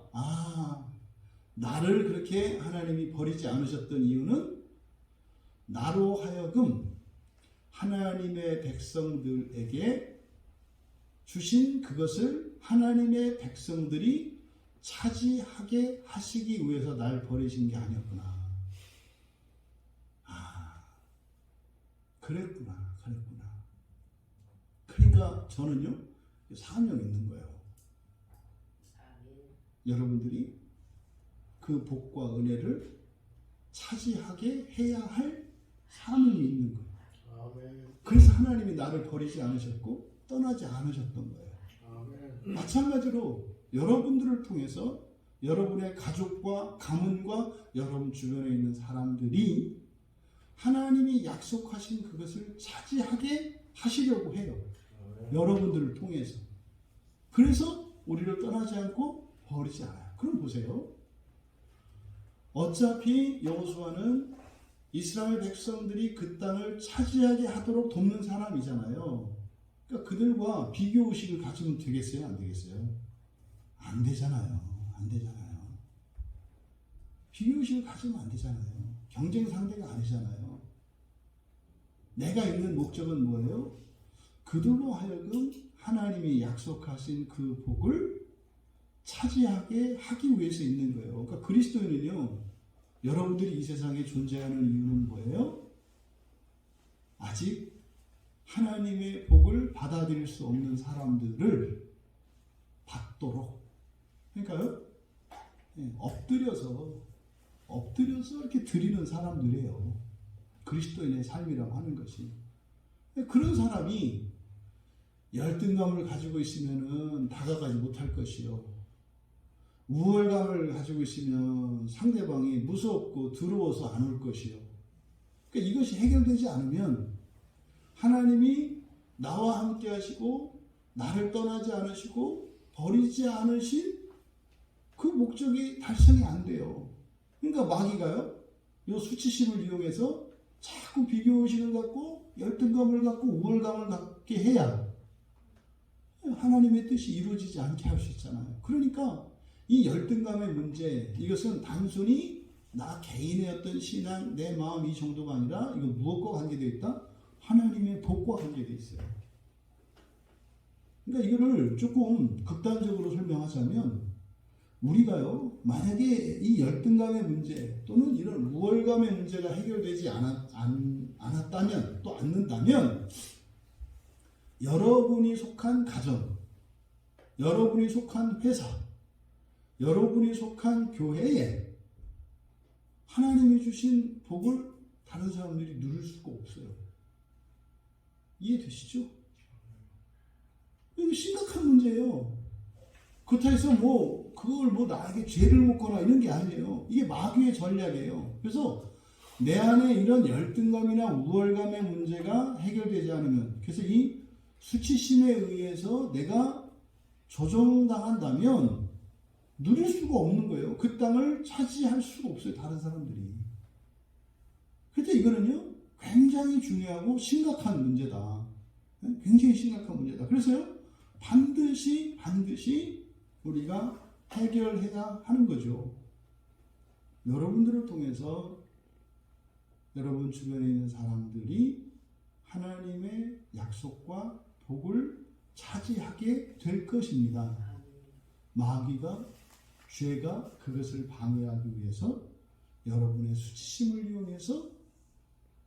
[SPEAKER 1] 나를 그렇게 하나님이 버리지 않으셨던 이유는 나로 하여금 하나님의 백성들에게 주신 그것을 하나님의 백성들이 차지하게 하시기 위해서 날 버리신 게 아니었구나. 그랬구나. 그러니까 저는요, 사명이 있는 거예요. 여러분들이 그 복과 은혜를 차지하게 해야 할 사명이 있는 거예요. 그래서 하나님이 나를 버리지 않으셨고 떠나지 않으셨던 거예요. 마찬가지로 여러분들을 통해서 여러분의 가족과 가문과 여러분 주변에 있는 사람들이 하나님이 약속하신 그것을 차지하게 하시려고 해요. 여러분들을 통해서. 그래서 우리를 떠나지 않고 버리지 않아요. 그럼 보세요. 어차피 여호수아는 이스라엘 백성들이 그 땅을 차지하게 하도록 돕는 사람이잖아요. 그러니까 그들과 비교 의식을 가지면 되겠어요? 안 되겠어요? 안 되잖아요. 비교 의식을 가지면 안 되잖아요. 경쟁 상대가 아니잖아요. 내가 있는 목적은 뭐예요? 그들로 하여금 하나님이 약속하신 그 복을 차지하게 하기 위해서 있는 거예요. 그러니까 그리스도인은요, 여러분들이 이 세상에 존재하는 이유는 뭐예요? 아직 하나님의 복을 받아들일 수 없는 사람들을 받도록, 그러니까요, 엎드려서 이렇게 드리는 사람들이에요. 그리스도인의 삶이라고 하는 것이. 그런 사람이 열등감을 가지고 있으면은 다가가지 못할 것이요. 우월감을 가지고 있으면 상대방이 무섭고 두려워서 안 올 것이요. 그러니까 이것이 해결되지 않으면 하나님이 나와 함께 하시고 나를 떠나지 않으시고 버리지 않으신 그 목적이 달성이 안 돼요. 그러니까 마귀가요, 이 수치심을 이용해서 자꾸 비교의식을 갖고 열등감을 갖고 우월감을 갖게 해야 하나님의 뜻이 이루어지지 않게 할 수 있잖아요. 그러니까 이 열등감의 문제, 이것은 단순히 나 개인의 어떤 신앙, 내 마음 이 정도가 아니라 이거 무엇과 관계되어 있다? 하나님의 복과 관계되어 있어요. 그러니까 이거를 조금 극단적으로 설명하자면 우리가요, 만약에 이 열등감의 문제 또는 이런 우월감의 문제가 해결되지 않았다면 또 않는다면 여러분이 속한 가정, 여러분이 속한 회사, 여러분이 속한 교회에 하나님이 주신 복을 다른 사람들이 누릴 수가 없어요. 이해되시죠? 이거 심각한 문제예요. 그렇다 해서 그걸 나에게 죄를 묻거나 이런 게 아니에요. 이게 마귀의 전략이에요. 그래서 내 안에 이런 열등감이나 우월감의 문제가 해결되지 않으면, 그래서 이 수치심에 의해서 내가 조종당한다면 누릴 수가 없는 거예요. 그 땅을 차지할 수가 없어요. 다른 사람들이. 그래서 이거는요, 굉장히 중요하고 심각한 문제다. 굉장히 심각한 문제다. 그래서요, 반드시 우리가 해결해야 하는 거죠. 여러분들을 통해서 여러분 주변에 있는 사람들이 하나님의 약속과 복을 차지하게 될 것입니다. 마귀가, 죄가 그것을 방해하기 위해서 여러분의 수치심을 이용해서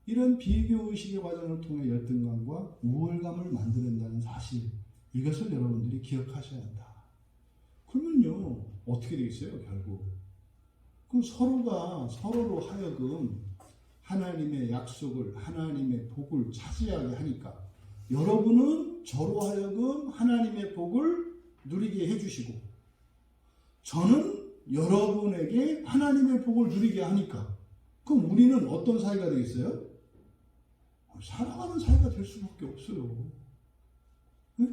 [SPEAKER 1] 이런 비교의식의 과정을 통해 열등감과 우월감을 만드는다는 사실, 이것을 여러분들이 기억하셔야 한다. 그러면요, 어떻게 되겠어요, 결국? 그럼 서로로 하여금 하나님의 약속을, 하나님의 복을 차지하게 하니까 여러분은 저로 하여금 하나님의 복을 누리게 해주시고 저는 여러분에게 하나님의 복을 누리게 하니까 그럼 우리는 어떤 사이가 되겠어요? 사랑하는 사이가 될 수밖에 없어요. 네?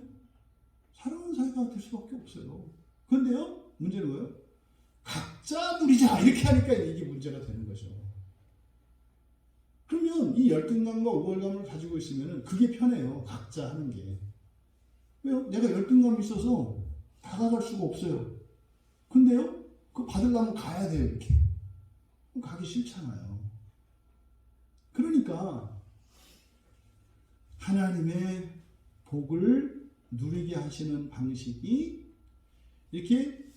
[SPEAKER 1] 사랑하는 사이가 될 수밖에 없어요. 그런데요, 문제는 뭐예요? 각자 누리자 이렇게 하니까 이게 문제가 되는 거죠. 그러면 이 열등감과 우월감을 가지고 있으면 그게 편해요. 각자 하는 게. 왜요? 내가 열등감이 있어서 다가갈 수가 없어요. 근데요, 그거 받으려면 가야 돼요, 이렇게. 가기 싫잖아요. 그러니까 하나님의 복을 누리게 하시는 방식이 이렇게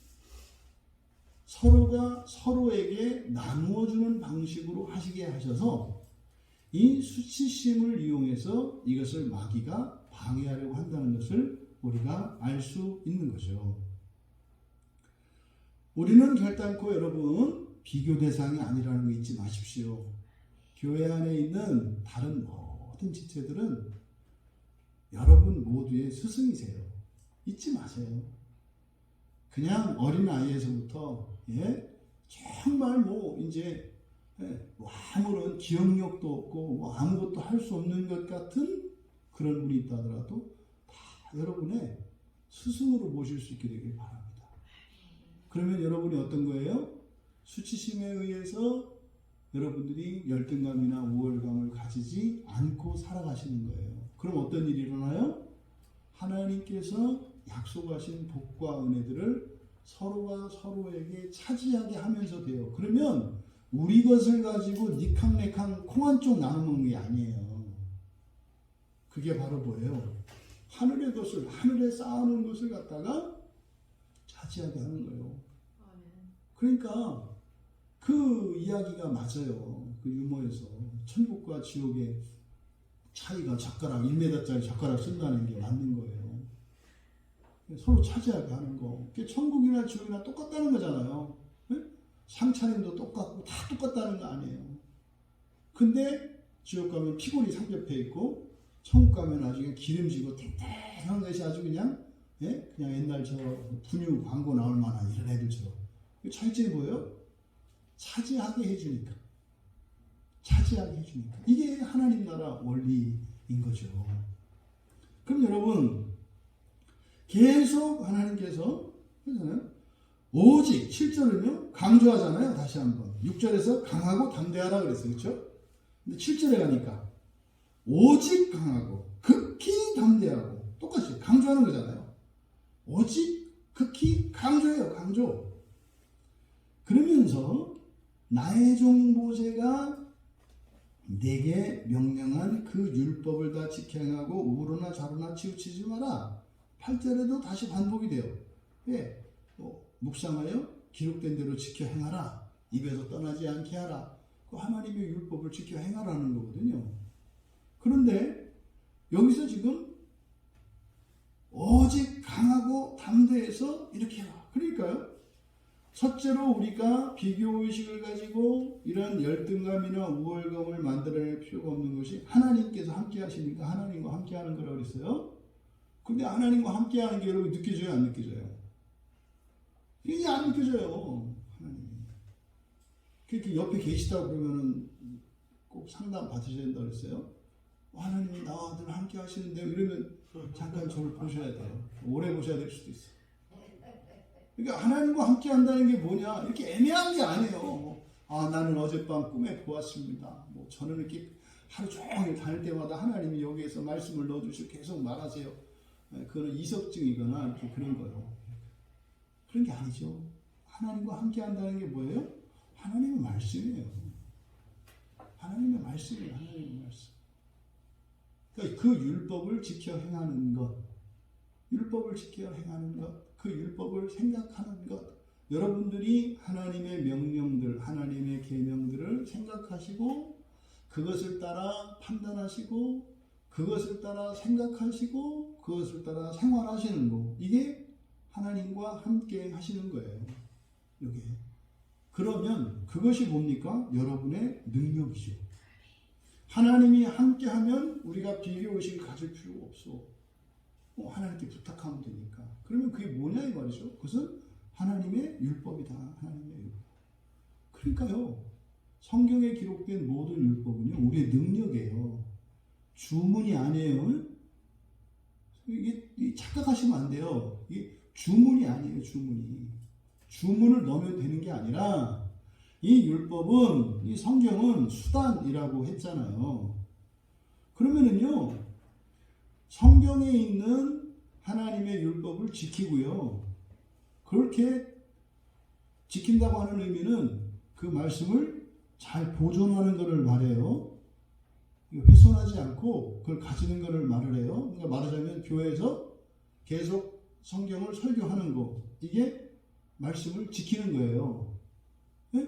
[SPEAKER 1] 서로가 서로에게 나누어주는 방식으로 하시게 하셔서 이 수치심을 이용해서 이것을 마귀가 방해하려고 한다는 것을 우리가 알 수 있는 거죠. 우리는 결단코 여러분 비교 대상이 아니라는 거 잊지 마십시오. 교회 안에 있는 다른 모든 지체들은 여러분 모두의 스승이세요. 잊지 마세요. 그냥 어린아이에서부터 정말 이제 아무런 기억력도 없고 아무것도 할 수 없는 것 같은 그런 분이 있다 하더라도 다 여러분의 스승으로 모실 수 있게 되길 바랍니다. 그러면 여러분이 어떤 거예요? 수치심에 의해서 여러분들이 열등감이나 우월감을 가지지 않고 살아가시는 거예요. 그럼 어떤 일이 일어나요? 하나님께서 약속하신 복과 은혜들을 서로가 서로에게 차지하게 하면서 돼요. 그러면 우리 것을 가지고 니캉네캉 콩 한 쪽 나누는 게 아니에요. 그게 바로 뭐예요? 하늘의 것을, 하늘에 쌓아놓은 것을 갖다가 차지하게 하는 거예요. 그러니까 그 이야기가 맞아요. 그 유머에서 천국과 지옥의 차이가 젓가락 1m짜리 젓가락 쓴다는 게 맞는 거예요. 서로 차지하게 하는 거. 그게 천국이나 지옥이나 똑같다는 거잖아요. 상차림도 똑같고 다 똑같다는 거 아니에요. 근데 지옥 가면 피골이 상접해 있고 천국 가면 아주 기름지고 탱탱한 것이 아주 그냥 옛날 저 분유 광고 나올 만한 이런 애들처럼. 차이점이 뭐예요? 차지하게 해주니까. 차지하게 해주니까. 이게 하나님 나라 원리인 거죠. 그럼 여러분 계속 하나님께서 그러잖아요. 오직 7절은요 강조하잖아요. 다시 한번 6절에서 강하고 담대하라 그랬어요. 그렇죠? 근데 7절에 가니까 오직 강하고 극히 담대하고 똑같이 강조하는 거잖아요. 오직 극히 강조해요. 강조. 그러면서 나의 종 모세가 내게 명령한 그 율법을 다 지켜 행하고 우로나 좌로나 치우치지 마라. 8절에도 다시 반복이 돼요. 왜? 묵상하여 기록된 대로 지켜 행하라. 입에서 떠나지 않게 하라. 그 하나님의 율법을 지켜 행하라는 거거든요. 그런데 여기서 지금 오직 강하고 담대해서 이렇게 해라. 그러니까요. 첫째로 우리가 비교의식을 가지고 이런 열등감이나 우월감을 만들어낼 필요가 없는 것이 하나님께서 함께 하시니까 하나님과 함께 하는 거라고 그랬어요. 근데 하나님과 함께 하는 게 여러분 느껴져요? 안 느껴져요? 이게 안 느껴져요. 하나님이. 그렇게 옆에 계시다고 그러면은 꼭 상담 받으셔야 된다고 그랬어요. 하나님이 나와 늘 함께 하시는데 이러면 잠깐 저를 보셔야 돼요. 오래 보셔야 될 수도 있어요. 그러니까 하나님과 함께 한다는 게 뭐냐? 이렇게 애매한 게 아니에요. 나는 어젯밤 꿈에 보았습니다. 저는 이렇게 하루 종일 다닐 때마다 하나님이 여기에서 말씀을 넣어주시고 계속 말하세요. 그거는 이석증이거나 이렇게 그런 거예요. 그런 게 아니죠. 하나님과 함께 한다는 게 뭐예요? 하나님의 말씀이에요. 하나님의 말씀이에요. 하나님의 말씀. 그러니까 그 율법을 지켜 행하는 것, 율법을 지켜 행하는 것, 그 율법을 생각하는 것, 여러분들이 하나님의 명령들, 하나님의 계명들을 생각하시고 그것을 따라 판단하시고 그것을 따라 생각하시고 그것을 따라 생활하시는 거, 이게 하나님과 함께 하시는 거예요. 이게. 그러면 그것이 뭡니까? 여러분의 능력이죠. 하나님이 함께하면 우리가 비교의식을 가질 필요가 없어. 하나님께 부탁하면 되니까. 그러면 그게 뭐냐 이 말이죠. 그것은 하나님의 율법이다. 하나님의 율법. 그러니까요. 성경에 기록된 모든 율법은요. 우리의 능력이에요. 주문이 아니에요. 이게 착각하시면 안 돼요. 이게 주문이 아니에요. 주문이. 주문을 넣으면 되는 게 아니라 이 율법은, 이 성경은 수단이라고 했잖아요. 그러면은요. 성경에 있는 하나님의 율법을 지키고요. 그렇게 지킨다고 하는 의미는 그 말씀을 잘 보존하는 것을 말해요. 훼손하지 않고 그걸 가지는 것을 말을 해요. 그러니까 말하자면 교회에서 계속 성경을 설교하는 거, 이게 말씀을 지키는 거예요. 네?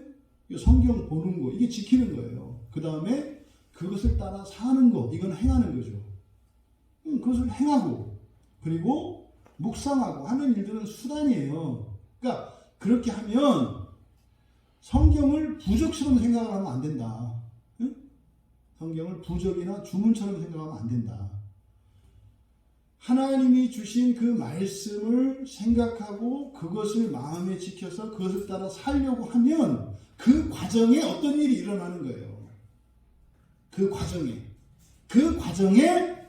[SPEAKER 1] 성경 보는 거, 이게 지키는 거예요. 그 다음에 그것을 따라 사는 거, 이건 행하는 거죠. 그것을 행하고 그리고 묵상하고 하는 일들은 수단이에요. 그러니까 그렇게 하면 성경을 부적처럼 생각을 하면 안 된다. 응? 성경을 부적이나 주문처럼 생각하면 안 된다. 하나님이 주신 그 말씀을 생각하고 그것을 마음에 지켜서 그것을 따라 살려고 하면 그 과정에 어떤 일이 일어나는 거예요. 그 과정에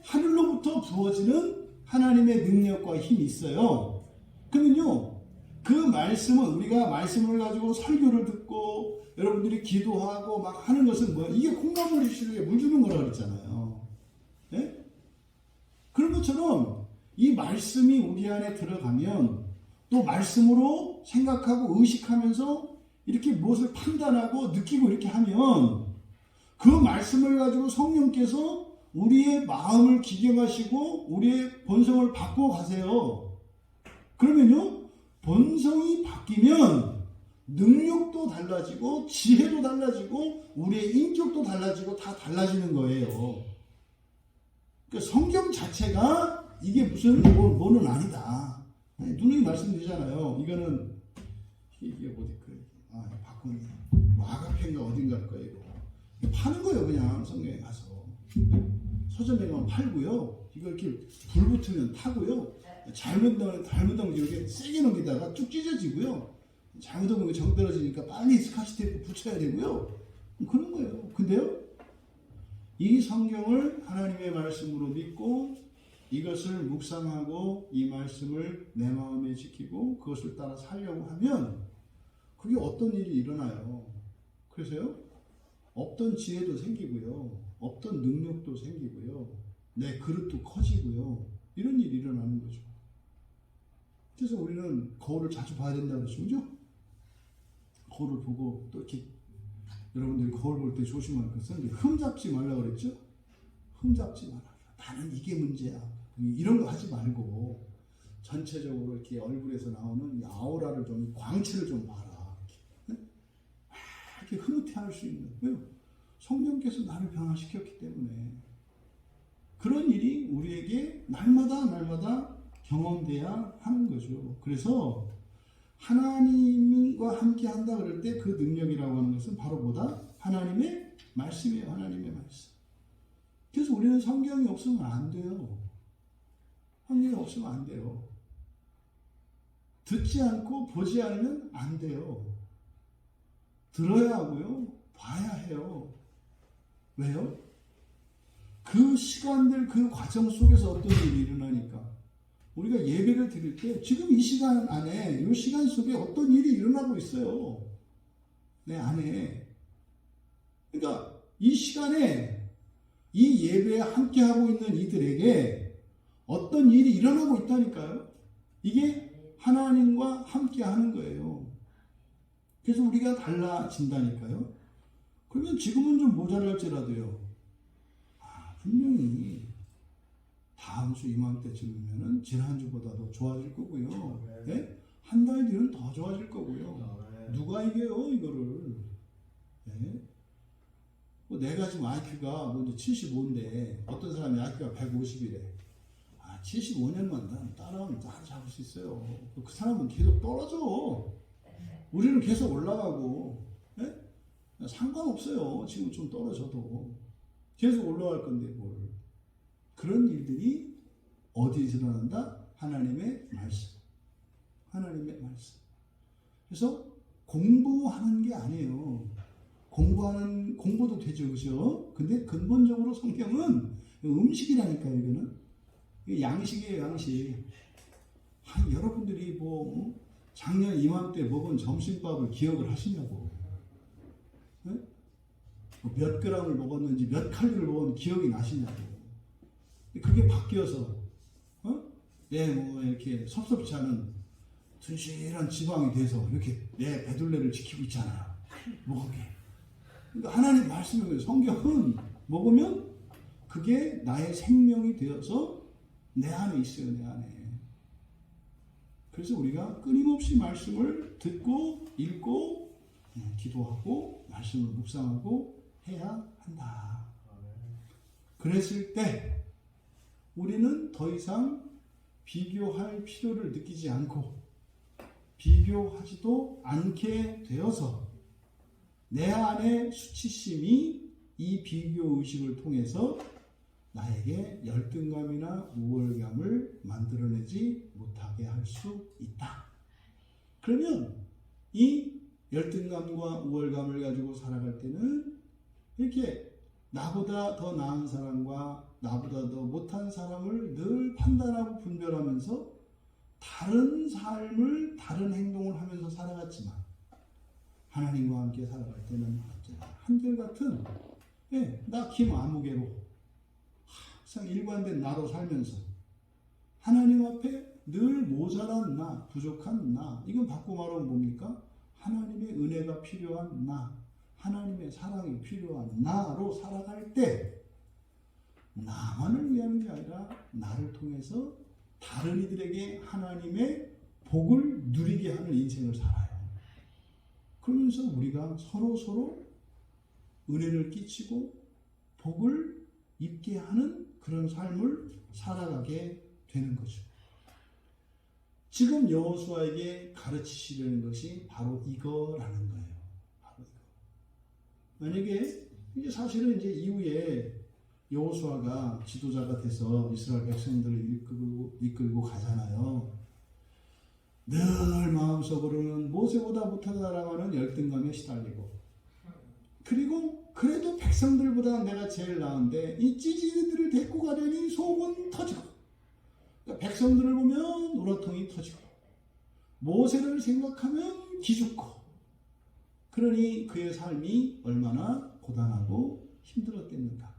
[SPEAKER 1] 하늘로부터 부어지는 하나님의 능력과 힘이 있어요. 그러면요, 그 말씀은 우리가 말씀을 가지고 설교를 듣고 여러분들이 기도하고 막 하는 것은 뭐야? 이게 콩나물 시루에 물 주는 거라고 그랬잖아요. 네? 그런 것처럼 이 말씀이 우리 안에 들어가면 또 말씀으로 생각하고 의식하면서 이렇게 무엇을 판단하고 느끼고 이렇게 하면 그 말씀을 가지고 성령께서 우리의 마음을 기경하시고 우리의 본성을 바꿔 가세요. 그러면요, 본성이 바뀌면 능력도 달라지고 지혜도 달라지고 우리의 인격도 달라지고 다 달라지는 거예요. 그러니까 성경 자체가 이게 무슨 뭐는 아니다. 누누이 말씀드리잖아요. 이거는 이게 어디 바꾼 아가페인가 어딘가 할 거예요. 파는 거예요. 그냥 성경에 가서 서점에 가면 팔고요. 이거 이렇게 불 붙으면 타고요. 잘못하면 이렇게 세게 넘기다가 쭉 찢어지고요. 잘못하면 정 떨어지니까 빨리 스카치 테이프 붙여야 되고요. 그런 거예요. 근데요, 이 성경을 하나님의 말씀으로 믿고 이것을 묵상하고 이 말씀을 내 마음에 지키고 그것을 따라 살려고 하면 그게 어떤 일이 일어나요. 그래서요, 없던 지혜도 생기고요, 없던 능력도 생기고요, 내 그릇도 커지고요, 이런 일이 일어나는 거죠. 그래서 우리는 거울을 자주 봐야 된다고 그러죠. 그죠? 거울을 보고 또 이렇게 여러분들이 거울 볼 때 조심할 것은 흠잡지 말라고 그랬죠? 흠잡지 마라. 나는 이게 문제야. 이런 거 하지 말고 전체적으로 이렇게 얼굴에서 나오는 이 아우라를 좀, 광채를 좀 봐라. 이렇게 흐뭇해할 수 있는. 왜요? 성령께서 나를 변화시켰기 때문에. 그런 일이 우리에게 날마다 경험돼야 하는 거죠. 그래서 하나님과 함께 한다 그럴 때 그 능력이라고 하는 것은 바로 뭐다? 하나님의 말씀이에요. 하나님의 말씀. 그래서 우리는 성경이 없으면 안 돼요. 성경이 없으면 안 돼요. 듣지 않고 보지 않으면 안 돼요. 들어야 하고요, 봐야 해요. 왜요? 그 시간들, 그 과정 속에서 어떤 일이 일어나니까. 우리가 예배를 드릴 때 지금 이 시간 안에, 이 시간 속에 어떤 일이 일어나고 있어요. 내 안에. 그러니까 이 시간에 이 예배에 함께하고 있는 이들에게 어떤 일이 일어나고 있다니까요. 이게 하나님과 함께하는 거예요. 그래서 우리가 달라진다니까요. 그러면 지금은 좀 모자랄지라도요, 분명히 다음 주 이맘때쯤이면은 지난주보다도 좋아질 거고요. 네? 한 달 뒤는 더 좋아질 거고요. 누가 이겨요, 이거를? 네? 뭐 내가 지금 IQ가 먼저 75인데 어떤 사람이 IQ가 150이래. 75년만 따라하면 다 잡을 수 있어요. 그 사람은 계속 떨어져. 우리는 계속 올라가고. 네? 상관없어요. 지금 좀 떨어져도. 계속 올라갈 건데 뭘. 그런 일들이 어디에서 일어난다? 하나님의 말씀. 하나님의 말씀. 그래서 공부하는 게 아니에요. 공부도 되죠. 그죠? 근데 근본적으로 성경은 음식이라니까요, 이거는. 양식이에요, 양식. 여러분들이 작년 이맘때 먹은 점심밥을 기억을 하시냐고. 네? 몇 그램을 먹었는지, 몇 칼로리를 먹었는지 기억이 나시냐고. 그게 바뀌어서, 이렇게 섭섭치 않은 튼실한 지방이 돼서 이렇게 내 배둘레를 지키고 있잖아요. 먹게. 그러니까 하나님 말씀을 성경은 먹으면 그게 나의 생명이 되어서 내 안에 있어요. 내 안에. 그래서 우리가 끊임없이 말씀을 듣고 읽고 기도하고 말씀을 묵상하고 해야 한다. 그랬을 때 우리는 더 이상 비교할 필요를 느끼지 않고 비교하지도 않게 되어서 내 안에 수치심이 이 비교 의식을 통해서 나에게 열등감이나 우월감을 만들어내지 못하게 할 수 있다. 그러면 이 열등감과 우월감을 가지고 살아갈 때는 이렇게 나보다 더 나은 사람과 나보다 더 못한 사람을 늘 판단하고 분별하면서 다른 삶을 다른 행동을 하면서 살아갔지만 하나님과 함께 살아갈 때는 한결같은 나 김아무개로 항상 일관된 나로 살면서 하나님 앞에 늘 모자란 나, 부족한 나, 이건 바꿔 말하면 뭡니까? 하나님의 은혜가 필요한 나, 하나님의 사랑이 필요한 나로 살아갈 때 나만을 위하는 게 아니라 나를 통해서 다른 이들에게 하나님의 복을 누리게 하는 인생을 살아요. 그러면서 우리가 서로 은혜를 끼치고 복을 입게 하는 그런 삶을 살아가게 되는 거죠. 지금 여호수아에게 가르치시려는 것이 바로 이거라는 거예요. 바로 이거. 만약에 이제 사실은 이제 이후에 여호수아가 지도자가 돼서 이스라엘 백성들을 이끌고 가잖아요. 늘 마음속으로는 모세보다 못하다라고 하는 열등감에 시달리고, 그리고 그래도 백성들보다 내가 제일 나은데 이 찌질이들을 데리고 가려니 속은 터지고, 그러니까 백성들을 보면 우라통이 터지고, 모세를 생각하면 기죽고, 그러니 그의 삶이 얼마나 고단하고 힘들었겠는가.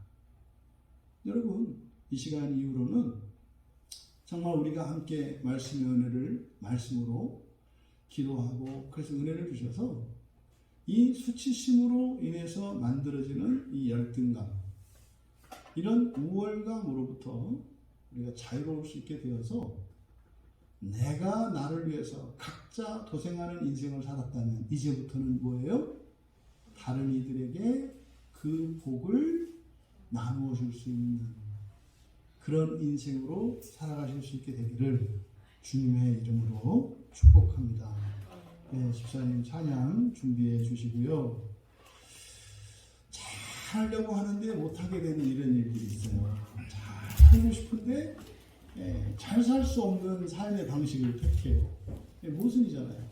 [SPEAKER 1] 여러분, 이 시간 이후로는 정말 우리가 함께 말씀의 은혜를 말씀으로 기도하고, 그래서 은혜를 주셔서 이 수치심으로 인해서 만들어지는 이 열등감, 이런 우월감으로부터 우리가 자유로울 수 있게 되어서 내가 나를 위해서 각자 도생하는 인생을 살았다면 이제부터는 뭐예요? 다른 이들에게 그 복을 나누어 줄 수 있는 그런 인생으로 살아가실 수 있게 되기를 주님의 이름으로 축복합니다. 네, 집사님 찬양 준비해 주시고요. 잘 하려고 하는데 못하게 되는 이런 일들이 있어요. 잘 살고 싶은데 잘 살 수 없는 삶의 방식을 택해요. 모순이잖아요.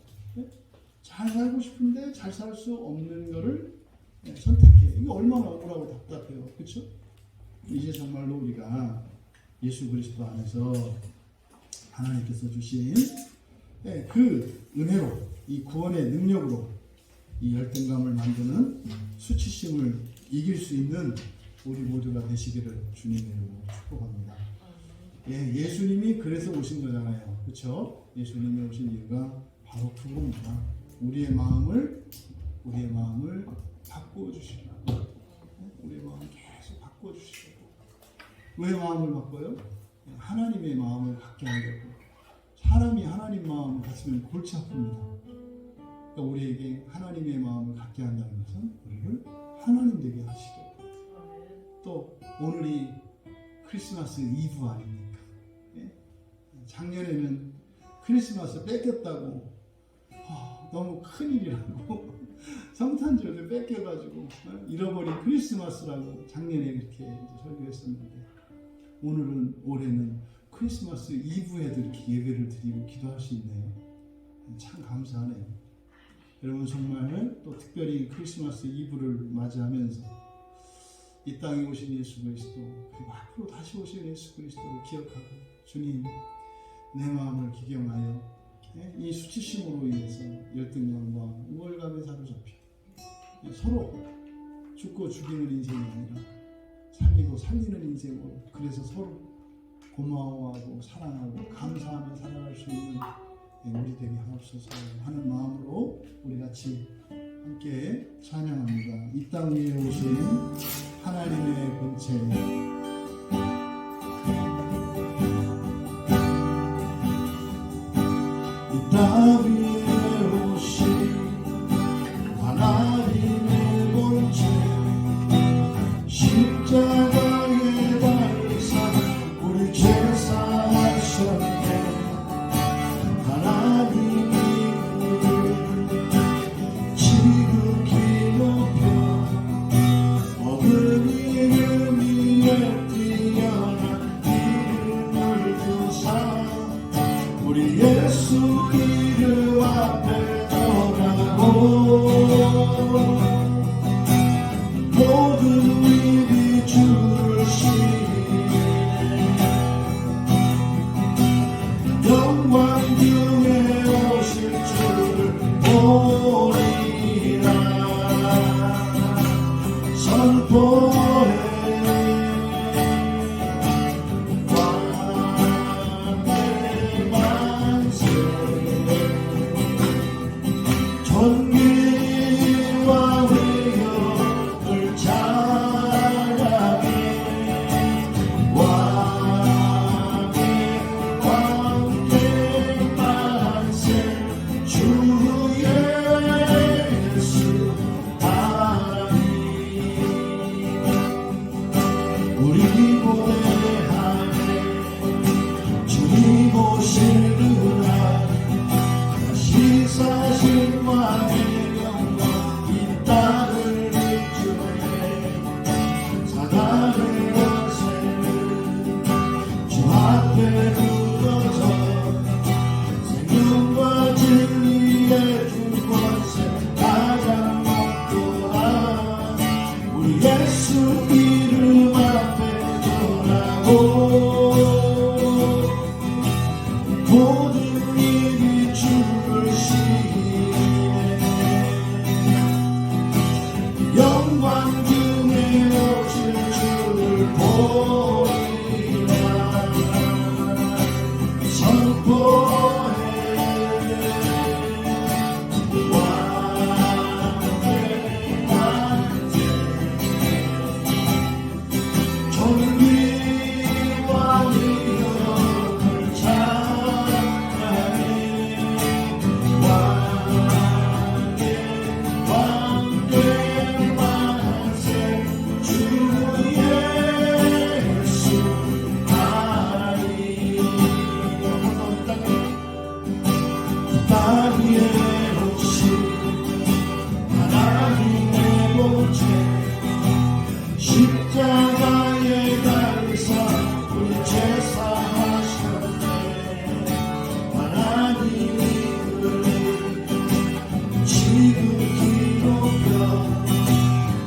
[SPEAKER 1] 잘 살고 싶은데 잘 살 수 없는 거를 선택해요. 이게 얼마나 억울하고 답답해요. 그렇죠? 이제 정말로 우리가 예수 그리스도 안에서 하나님께서 주신 그 은혜로, 이 구원의 능력으로 이 열등감을 만드는 수치심을 이길 수 있는 우리 모두가 되시기를 주님의 이름으로 축복합니다. 예수님이 그래서 오신 거잖아요. 그렇죠? 예수님이 오신 이유가 바로 그겁니다. 우리의 마음을 바꾸어 주시려고. 우리의 마음을 계속 바꾸어 주시려고. 왜 마음을 바꿔요? 하나님의 마음을 갖게 하려고. 사람이 하나님 마음을 갖으면 골치 아픕니다. 그러니까 우리에게 하나님의 마음을 갖게 한다는 것은 우리를 하나님 되게 하시려고. 또 오늘이 크리스마스 이브 아닙니까? 작년에는 크리스마스 뺏겼다고 너무 큰일이라고 성탄절도 뺏겨가지고 잃어버린 크리스마스라고 작년에 그렇게 설교했었는데, 올해는 크리스마스 이브에도 이렇게 예배를 드리고 기도할 수 있네요. 참 감사하네요. 여러분, 정말 또 특별히 크리스마스 이브를 맞이하면서 이 땅에 오신 예수 그리스도, 그리고 앞으로 다시 오실 예수 그리스도를 기억하고, 주님, 내 마음을 기경하여 이 수치심으로 인해서 열등감과 우월감에 사로잡혀 서로 죽고 죽이는 인생이 아니라 살리고 살리는 인생으로, 그래서 서로 고마워하고 사랑하고 감사하며 살아갈 수 있는 우리 되게 하옵소서 하는 마음으로 우리 같이 함께 찬양합니다. 이 땅 위에 오신 하나님의 본체, 이 땅 위에 오신 하나님의 본체, 십자가에 달리사 우리 죄 사하셨네. 하나님이 그를 지극히 높여 얻은 이름 위에 뛰어난 이름을 주사 우리 예수 이름 앞에 떠나고 모든 입이 주를 시리네. 영광 중에 오실 주를 보리라. 선포해 왕의 만세. 존귀와 위엄을 찬양해. 왕의 만세. 주 예수 하나님, 우리 고대하네. 주님 오시느라 다시 사신 왕의 영광 이 땅을 비추네. 사단의 권세는 주 앞에 굳어져 생명과 진리의 주권세 가장 높도다. 우리 예수 이름 앞에 전하고 모든 입이 주를 시리네. 영광 중에 오실 주를 보리라. 선포해 왕의 만세. 존귀와 위엄을 찬양해. 왕의 만세. 주 예수 하나님, 땅 위에 오신 하나님의 본체, 십자가에 달리사 우리 죄 사하셨네. 하나님이 그를 지극히 높여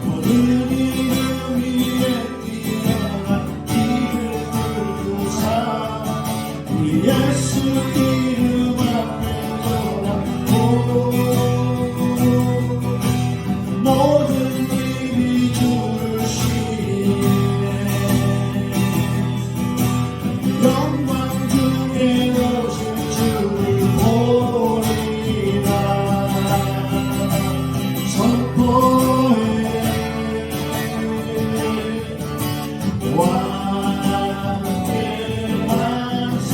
[SPEAKER 1] 모든 이름 위에 뛰어난 이름을 주사 우리 예수 이름 앞에 돌아오고 모든 입이 주를 시리네. 영광 중에 오실 주를 보리라. 선포해 왕의 만세.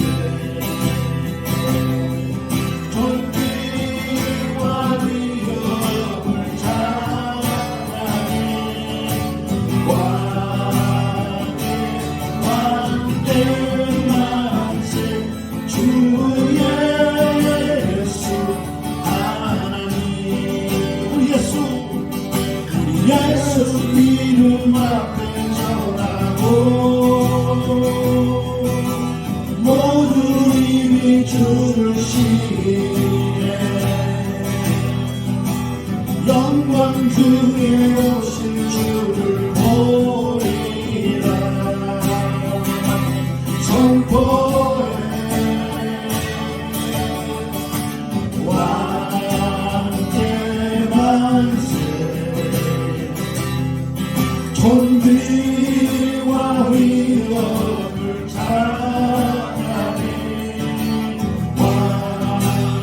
[SPEAKER 1] 존귀와 위엄을 찬양해. 왕의 만세. 주 예수 하나님, 우리 예수 이름 앞에 전하고 모든 입이 주를 시리네. 영광 중에 오실 주를 보리라. 선포해 왕의 만세. 존귀와 위엄을 찬양해. 왕의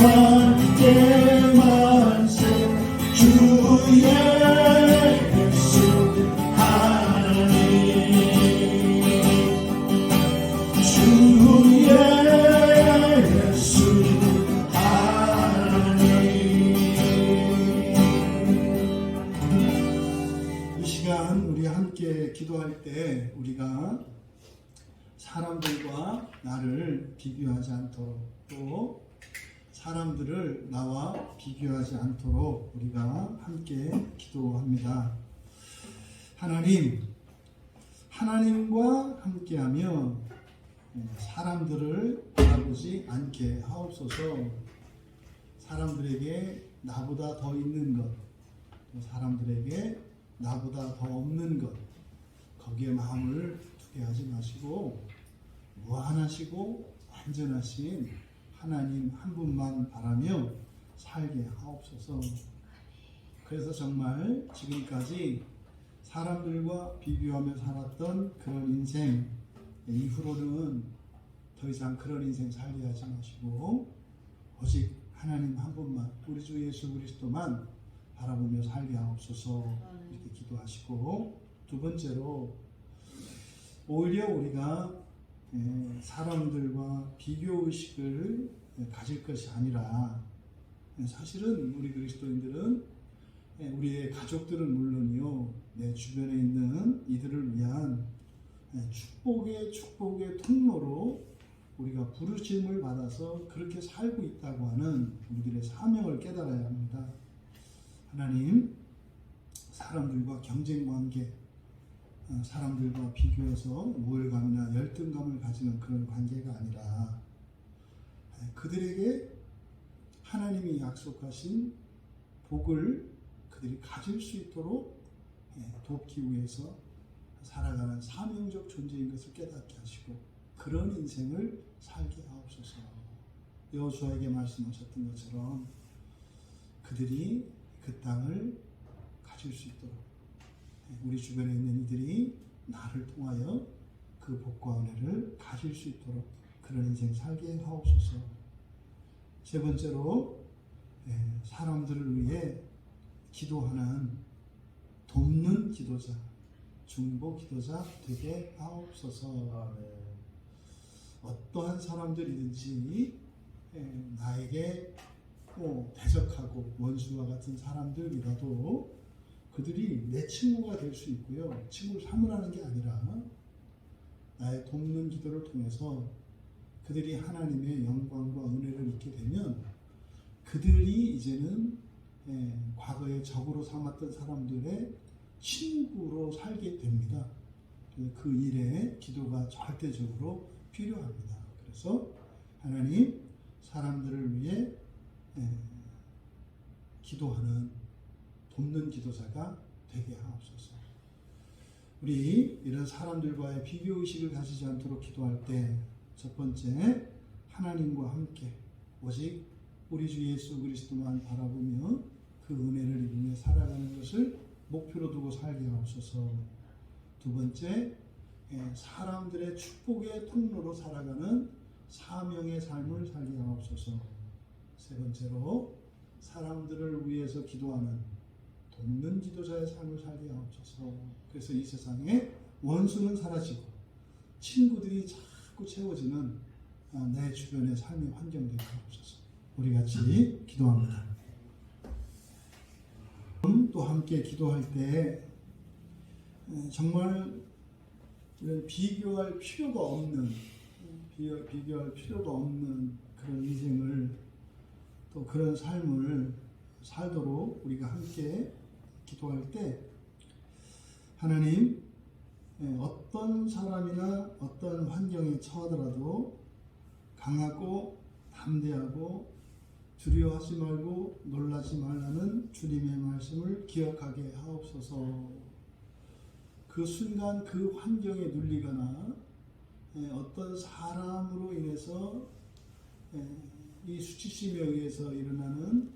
[SPEAKER 1] 만대 만세 주의 예수 하나님 주의 예수 하나님. 이 시간 우리 함께 기도할 때 우리가 사람들과 나를 비교하지 않도록 또 사람들을 나와 비교하지 않도록 우리가 함께 기도합니다. 하나님과 함께하며 사람들을 바라보지 않게 하옵소서. 사람들에게 나보다 더 있는 것, 또 사람들에게 나보다 더 없는 것, 거기에 마음을 두게 하지 마시고 무한하시고 완전하신 하나님 한 분만 바라며 살게 하옵소서. 그래서 정말 지금까지 사람들과 비교하며 살았던 그런 인생, 이후로는 더 이상 그런 인생 살게 하지 마시고 오직 하나님 한 분만, 우리 주 예수 그리스도만 바라보며 살게 하옵소서. 이렇게 기도하시고, 두 번째로 오히려 우리가 사람들과 비교의식을 가질 것이 아니라, 사실은 우리 그리스도인들은 우리의 가족들은 물론이요, 내 주변에 있는 이들을 위한 축복의 통로로 우리가 부르심을 받아서 그렇게 살고 있다고 하는 우리들의 사명을 깨달아야 합니다. 하나님, 사람들과 경쟁관계, 사람들과 비교해서 우월감이나 열등감을 가지는 그런 관계가 아니라 그들에게 하나님이 약속하신 복을 그들이 가질 수 있도록 돕기 위해서 살아가는 사명적 존재인 것을 깨닫게 하시고 그런 인생을 살게 하옵소서. 여호수아에게 말씀하셨던 것처럼 그들이 그 땅을 가질 수 있도록 우리 주변에 있는 이들이 나를 통하여 그 복과 은혜를 가질 수 있도록 그런 인생 살게 하옵소서. 세 번째로 사람들을 위해 기도하는 돕는 기도자, 중보 기도자 되게 하옵소서. 어떠한 사람들이든지 나에게 대적하고 원수와 같은 사람들이라도 그들이 내 친구가 될 수 있고요, 친구를 삼으라는 게 아니라 나의 돕는 기도를 통해서 그들이 하나님의 영광과 은혜를 입게 되면 그들이 이제는 과거에 적으로 삼았던 사람들의 친구로 살게 됩니다. 그 일에 기도가 절대적으로 필요합니다. 그래서 하나님, 사람들을 위해 기도하는 돕는 기도자가 되게 하옵소서. 우리 이런 사람들과의 비교의식을 가지지 않도록 기도할 때 첫 번째, 하나님과 함께 오직 우리 주 예수 그리스도만 바라보며 그 은혜를 입으며 살아가는 것을 목표로 두고 살게 하옵소서. 두 번째, 사람들의 축복의 통로로 살아가는 사명의 삶을 살게 하옵소서. 세 번째로, 사람들을 위해서 기도하는 돕는 기도자의 삶을 살게 하옵소서. 그래서 이 세상에 원수는 사라지고 친구들이 자꾸 채워지는 내 주변의 삶의 환경 되게 하옵소서. 우리 같이 기도합니다. 또 함께 기도할 때 정말 이런 비교할 필요가 없는 그런 인생을, 또 그런 삶을 살도록 우리가 함께 기도할 때, 하나님, 어떤 사람이나 어떤 환경에 처하더라도 강하고 담대하고 두려워하지 말고 놀라지 말라는 주님의 말씀을 기억하게 하옵소서. 그 순간 그 환경에 눌리거나 어떤 사람으로 인해서 이 수치심에 의해서 일어나는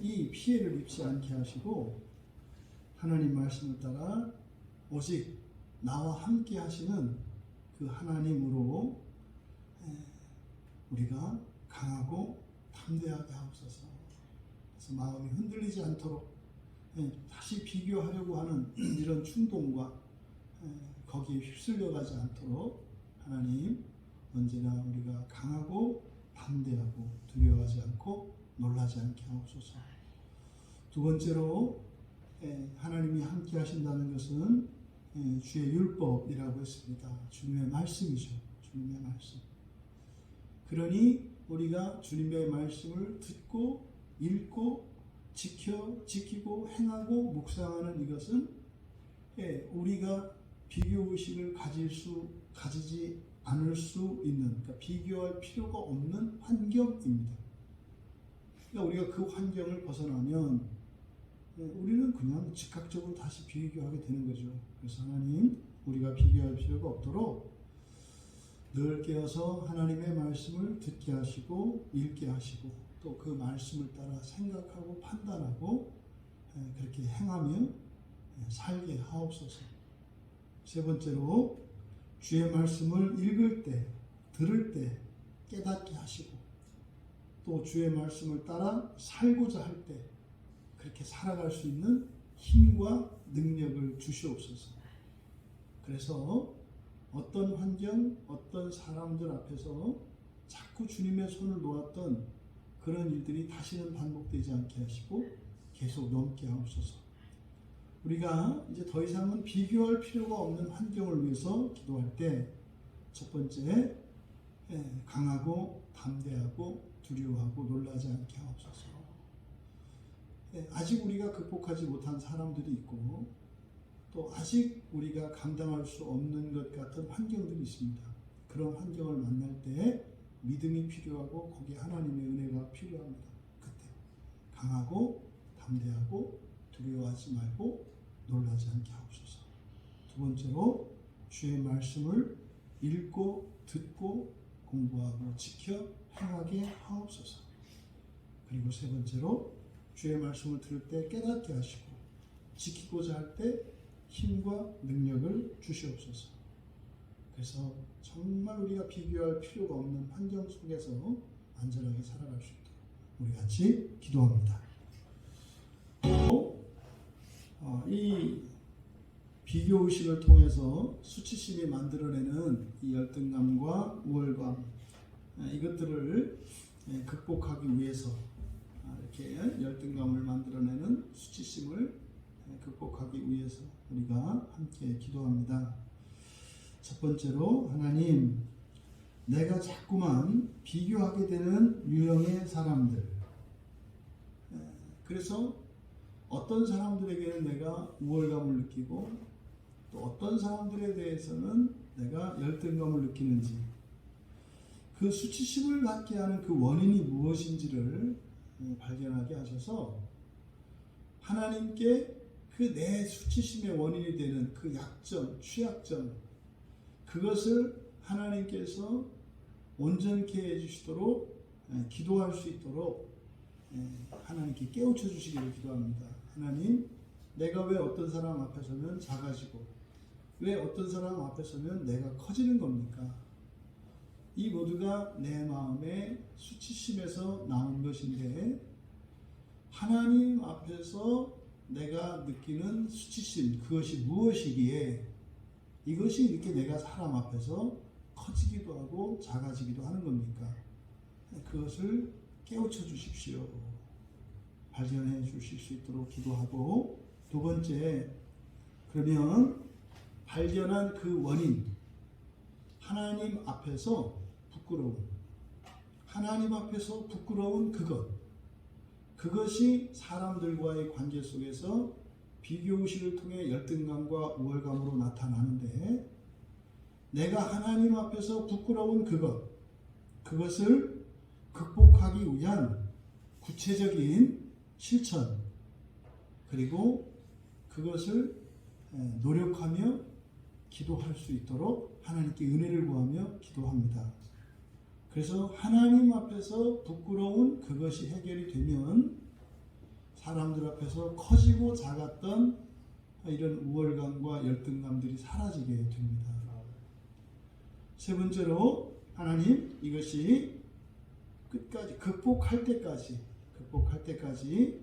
[SPEAKER 1] 이 피해를 입지 않게 하시고, 하나님 말씀을 따라 오직 나와 함께 하시는 그 하나님으로 우리가 강하고 담대하게 하옵소서. 그래서 마음이 흔들리지 않도록 다시 비교하려고 하는 이런 충동과 거기에 휩쓸려가지 않도록 하나님 언제나 우리가 강하고 담대하고 두려워하지 않고 놀라지 않게 하옵소서. 두 번째로 하나님이 함께 하신다는 것은 주의 율법이라고 했습니다. 주님의 말씀이죠. 주님의 말씀. 그러니 우리가 주님의 말씀을 듣고 읽고 지키고 행하고 묵상하는 이것은 우리가 비교의식을 가지지 않을 수 있는, 그러니까 비교할 필요가 없는 환경입니다. 그러니까 우리가 그 환경을 벗어나면 우리는 그냥 즉각적으로 다시 비교하게 되는 거죠. 그래서 하나님, 우리가 비교할 필요가 없도록 늘 깨어서 하나님의 말씀을 듣게 하시고 읽게 하시고 또 그 말씀을 따라 생각하고 판단하고 그렇게 행하며 살게 하옵소서. 세 번째로 주의 말씀을 읽을 때, 들을 때 깨닫게 하시고 또 주의 말씀을 따라 살고자 할 때 그렇게 살아갈 수 있는 힘과 능력을 주시옵소서. 그래서 어떤 환경, 어떤 사람들 앞에서 자꾸 주님의 손을 놓았던 그런 일들이 다시는 반복되지 않게 하시고 계속 넘게 하옵소서. 우리가 이제 더 이상은 비교할 필요가 없는 환경을 위해서 기도할 때 첫 번째, 강하고 담대하고 두려워하고 놀라지 않게 하옵소서. 아직 우리가 극복하지 못한 사람들이 있고 또 아직 우리가 감당할 수 없는 것 같은 환경들이 있습니다. 그런 환경을 만날 때 믿음이 필요하고 거기에 하나님의 은혜가 필요합니다. 그때 강하고 담대하고 두려워하지 말고 놀라지 않게 하옵소서. 두 번째로 주의 말씀을 읽고 듣고 공부하고 지켜 행하게 하옵소서. 그리고 세 번째로 주의 말씀을 들을 때 깨닫게 하시고 지키고자 할 때 힘과 능력을 주시옵소서. 그래서 정말 우리가 비교할 필요가 없는 환경 속에서 안전하게 살아갈 수 있도록 우리 같이 기도합니다. 이 비교의식을 통해서 수치심이 만들어내는 이 열등감과 우월감, 이것들을 극복하기 위해서 이렇게 열등감을 만들어내는 수치심을 극복하기 위해서 우리가 함께 기도합니다. 첫 번째로 하나님, 내가 자꾸만 비교하게 되는 유형의 사람들, 그래서 어떤 사람들에게는 내가 우월감을 느끼고 또 어떤 사람들에 대해서는 내가 열등감을 느끼는지, 그 수치심을 갖게 하는 그 원인이 무엇인지를 발견하게 하셔서 하나님께 그 내 수치심의 원인이 되는 그 약점, 취약점, 그것을 하나님께서 온전케 해주시도록 기도할 수 있도록 하나님께 깨우쳐 주시기를 기도합니다. 하나님, 내가 왜 어떤 사람 앞에 서면 작아지고 왜 어떤 사람 앞에 서면 내가 커지는 겁니까? 이 모두가 내 마음의 수치심에서 나온 것인데 하나님 앞에서 내가 느끼는 수치심, 그것이 무엇이기에 이것이 이렇게 내가 사람 앞에서 커지기도 하고 작아지기도 하는 겁니까? 그것을 깨우쳐 주십시오. 발견해 주실 수 있도록 기도하고, 두 번째, 그러면 발견한 그 원인, 하나님 앞에서 하나님 앞에서 부끄러운 그것이 사람들과의 관계 속에서 비교의식을 통해 열등감과 우월감으로 나타나는데, 내가 하나님 앞에서 부끄러운 그것을 극복하기 위한 구체적인 실천, 그리고 그것을 노력하며 기도할 수 있도록 하나님께 은혜를 구하며 기도합니다. 그래서 하나님 앞에서 부끄러운 그것이 해결이 되면 사람들 앞에서 커지고 작았던 이런 우월감과 열등감들이 사라지게 됩니다. 세 번째로, 하나님, 이것이 끝까지 극복할 때까지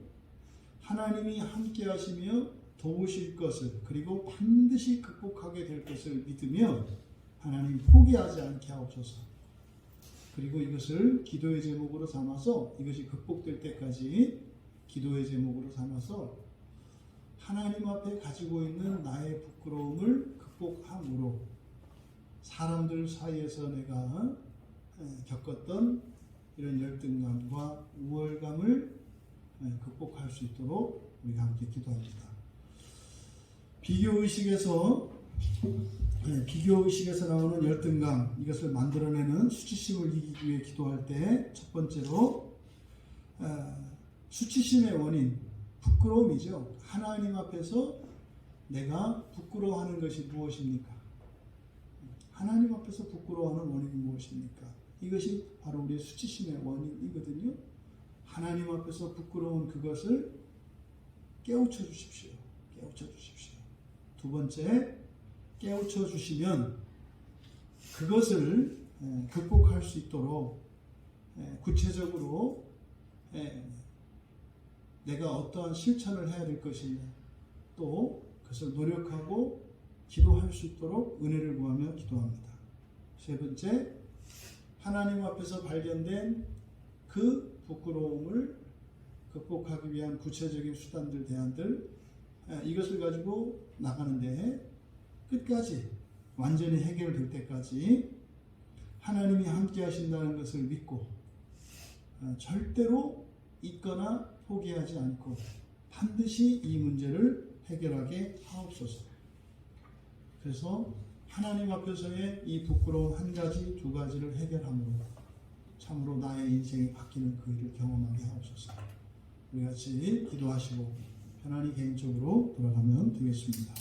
[SPEAKER 1] 하나님이 함께 하시며 도우실 것을, 그리고 반드시 극복하게 될 것을 믿으며 하나님 포기하지 않게 하옵소서. 그리고 이것을 기도의 제목으로 삼아서, 이것이 극복될 때까지 기도의 제목으로 삼아서 하나님 앞에 가지고 있는 나의 부끄러움을 극복함으로 사람들 사이에서 내가 겪었던 이런 열등감과 우월감을 극복할 수 있도록 우리가 함께 기도합니다. 비교의식에서 나오는 열등감, 이것을 만들어내는 수치심을 이기기 위해 기도할 때 첫 번째로 수치심의 원인, 부끄러움이죠. 하나님 앞에서 내가 부끄러워하는 것이 무엇입니까? 하나님 앞에서 부끄러워하는 원인이 무엇입니까? 이것이 바로 우리의 수치심의 원인이거든요. 하나님 앞에서 부끄러운 그것을 깨우쳐 주십시오. 두 번째, 깨우쳐 주시면 그것을 극복할 수 있도록 구체적으로 내가 어떠한 실천을 해야 될 것이냐, 또 그것을 노력하고 기도할 수 있도록 은혜를 구하며 기도합니다. 세 번째, 하나님 앞에서 발견된 그 부끄러움을 극복하기 위한 구체적인 수단들, 대안들, 이것을 가지고 나가는데 끝까지 완전히 해결될 때까지 하나님이 함께 하신다는 것을 믿고 절대로 잊거나 포기하지 않고 반드시 이 문제를 해결하게 하옵소서. 그래서 하나님 앞에서의 이 부끄러운 한 가지, 두 가지를 해결함으로 참으로 나의 인생이 바뀌는 그 일을 경험하게 하옵소서. 우리 같이 기도하시고 편안히 개인적으로 돌아가면 되겠습니다.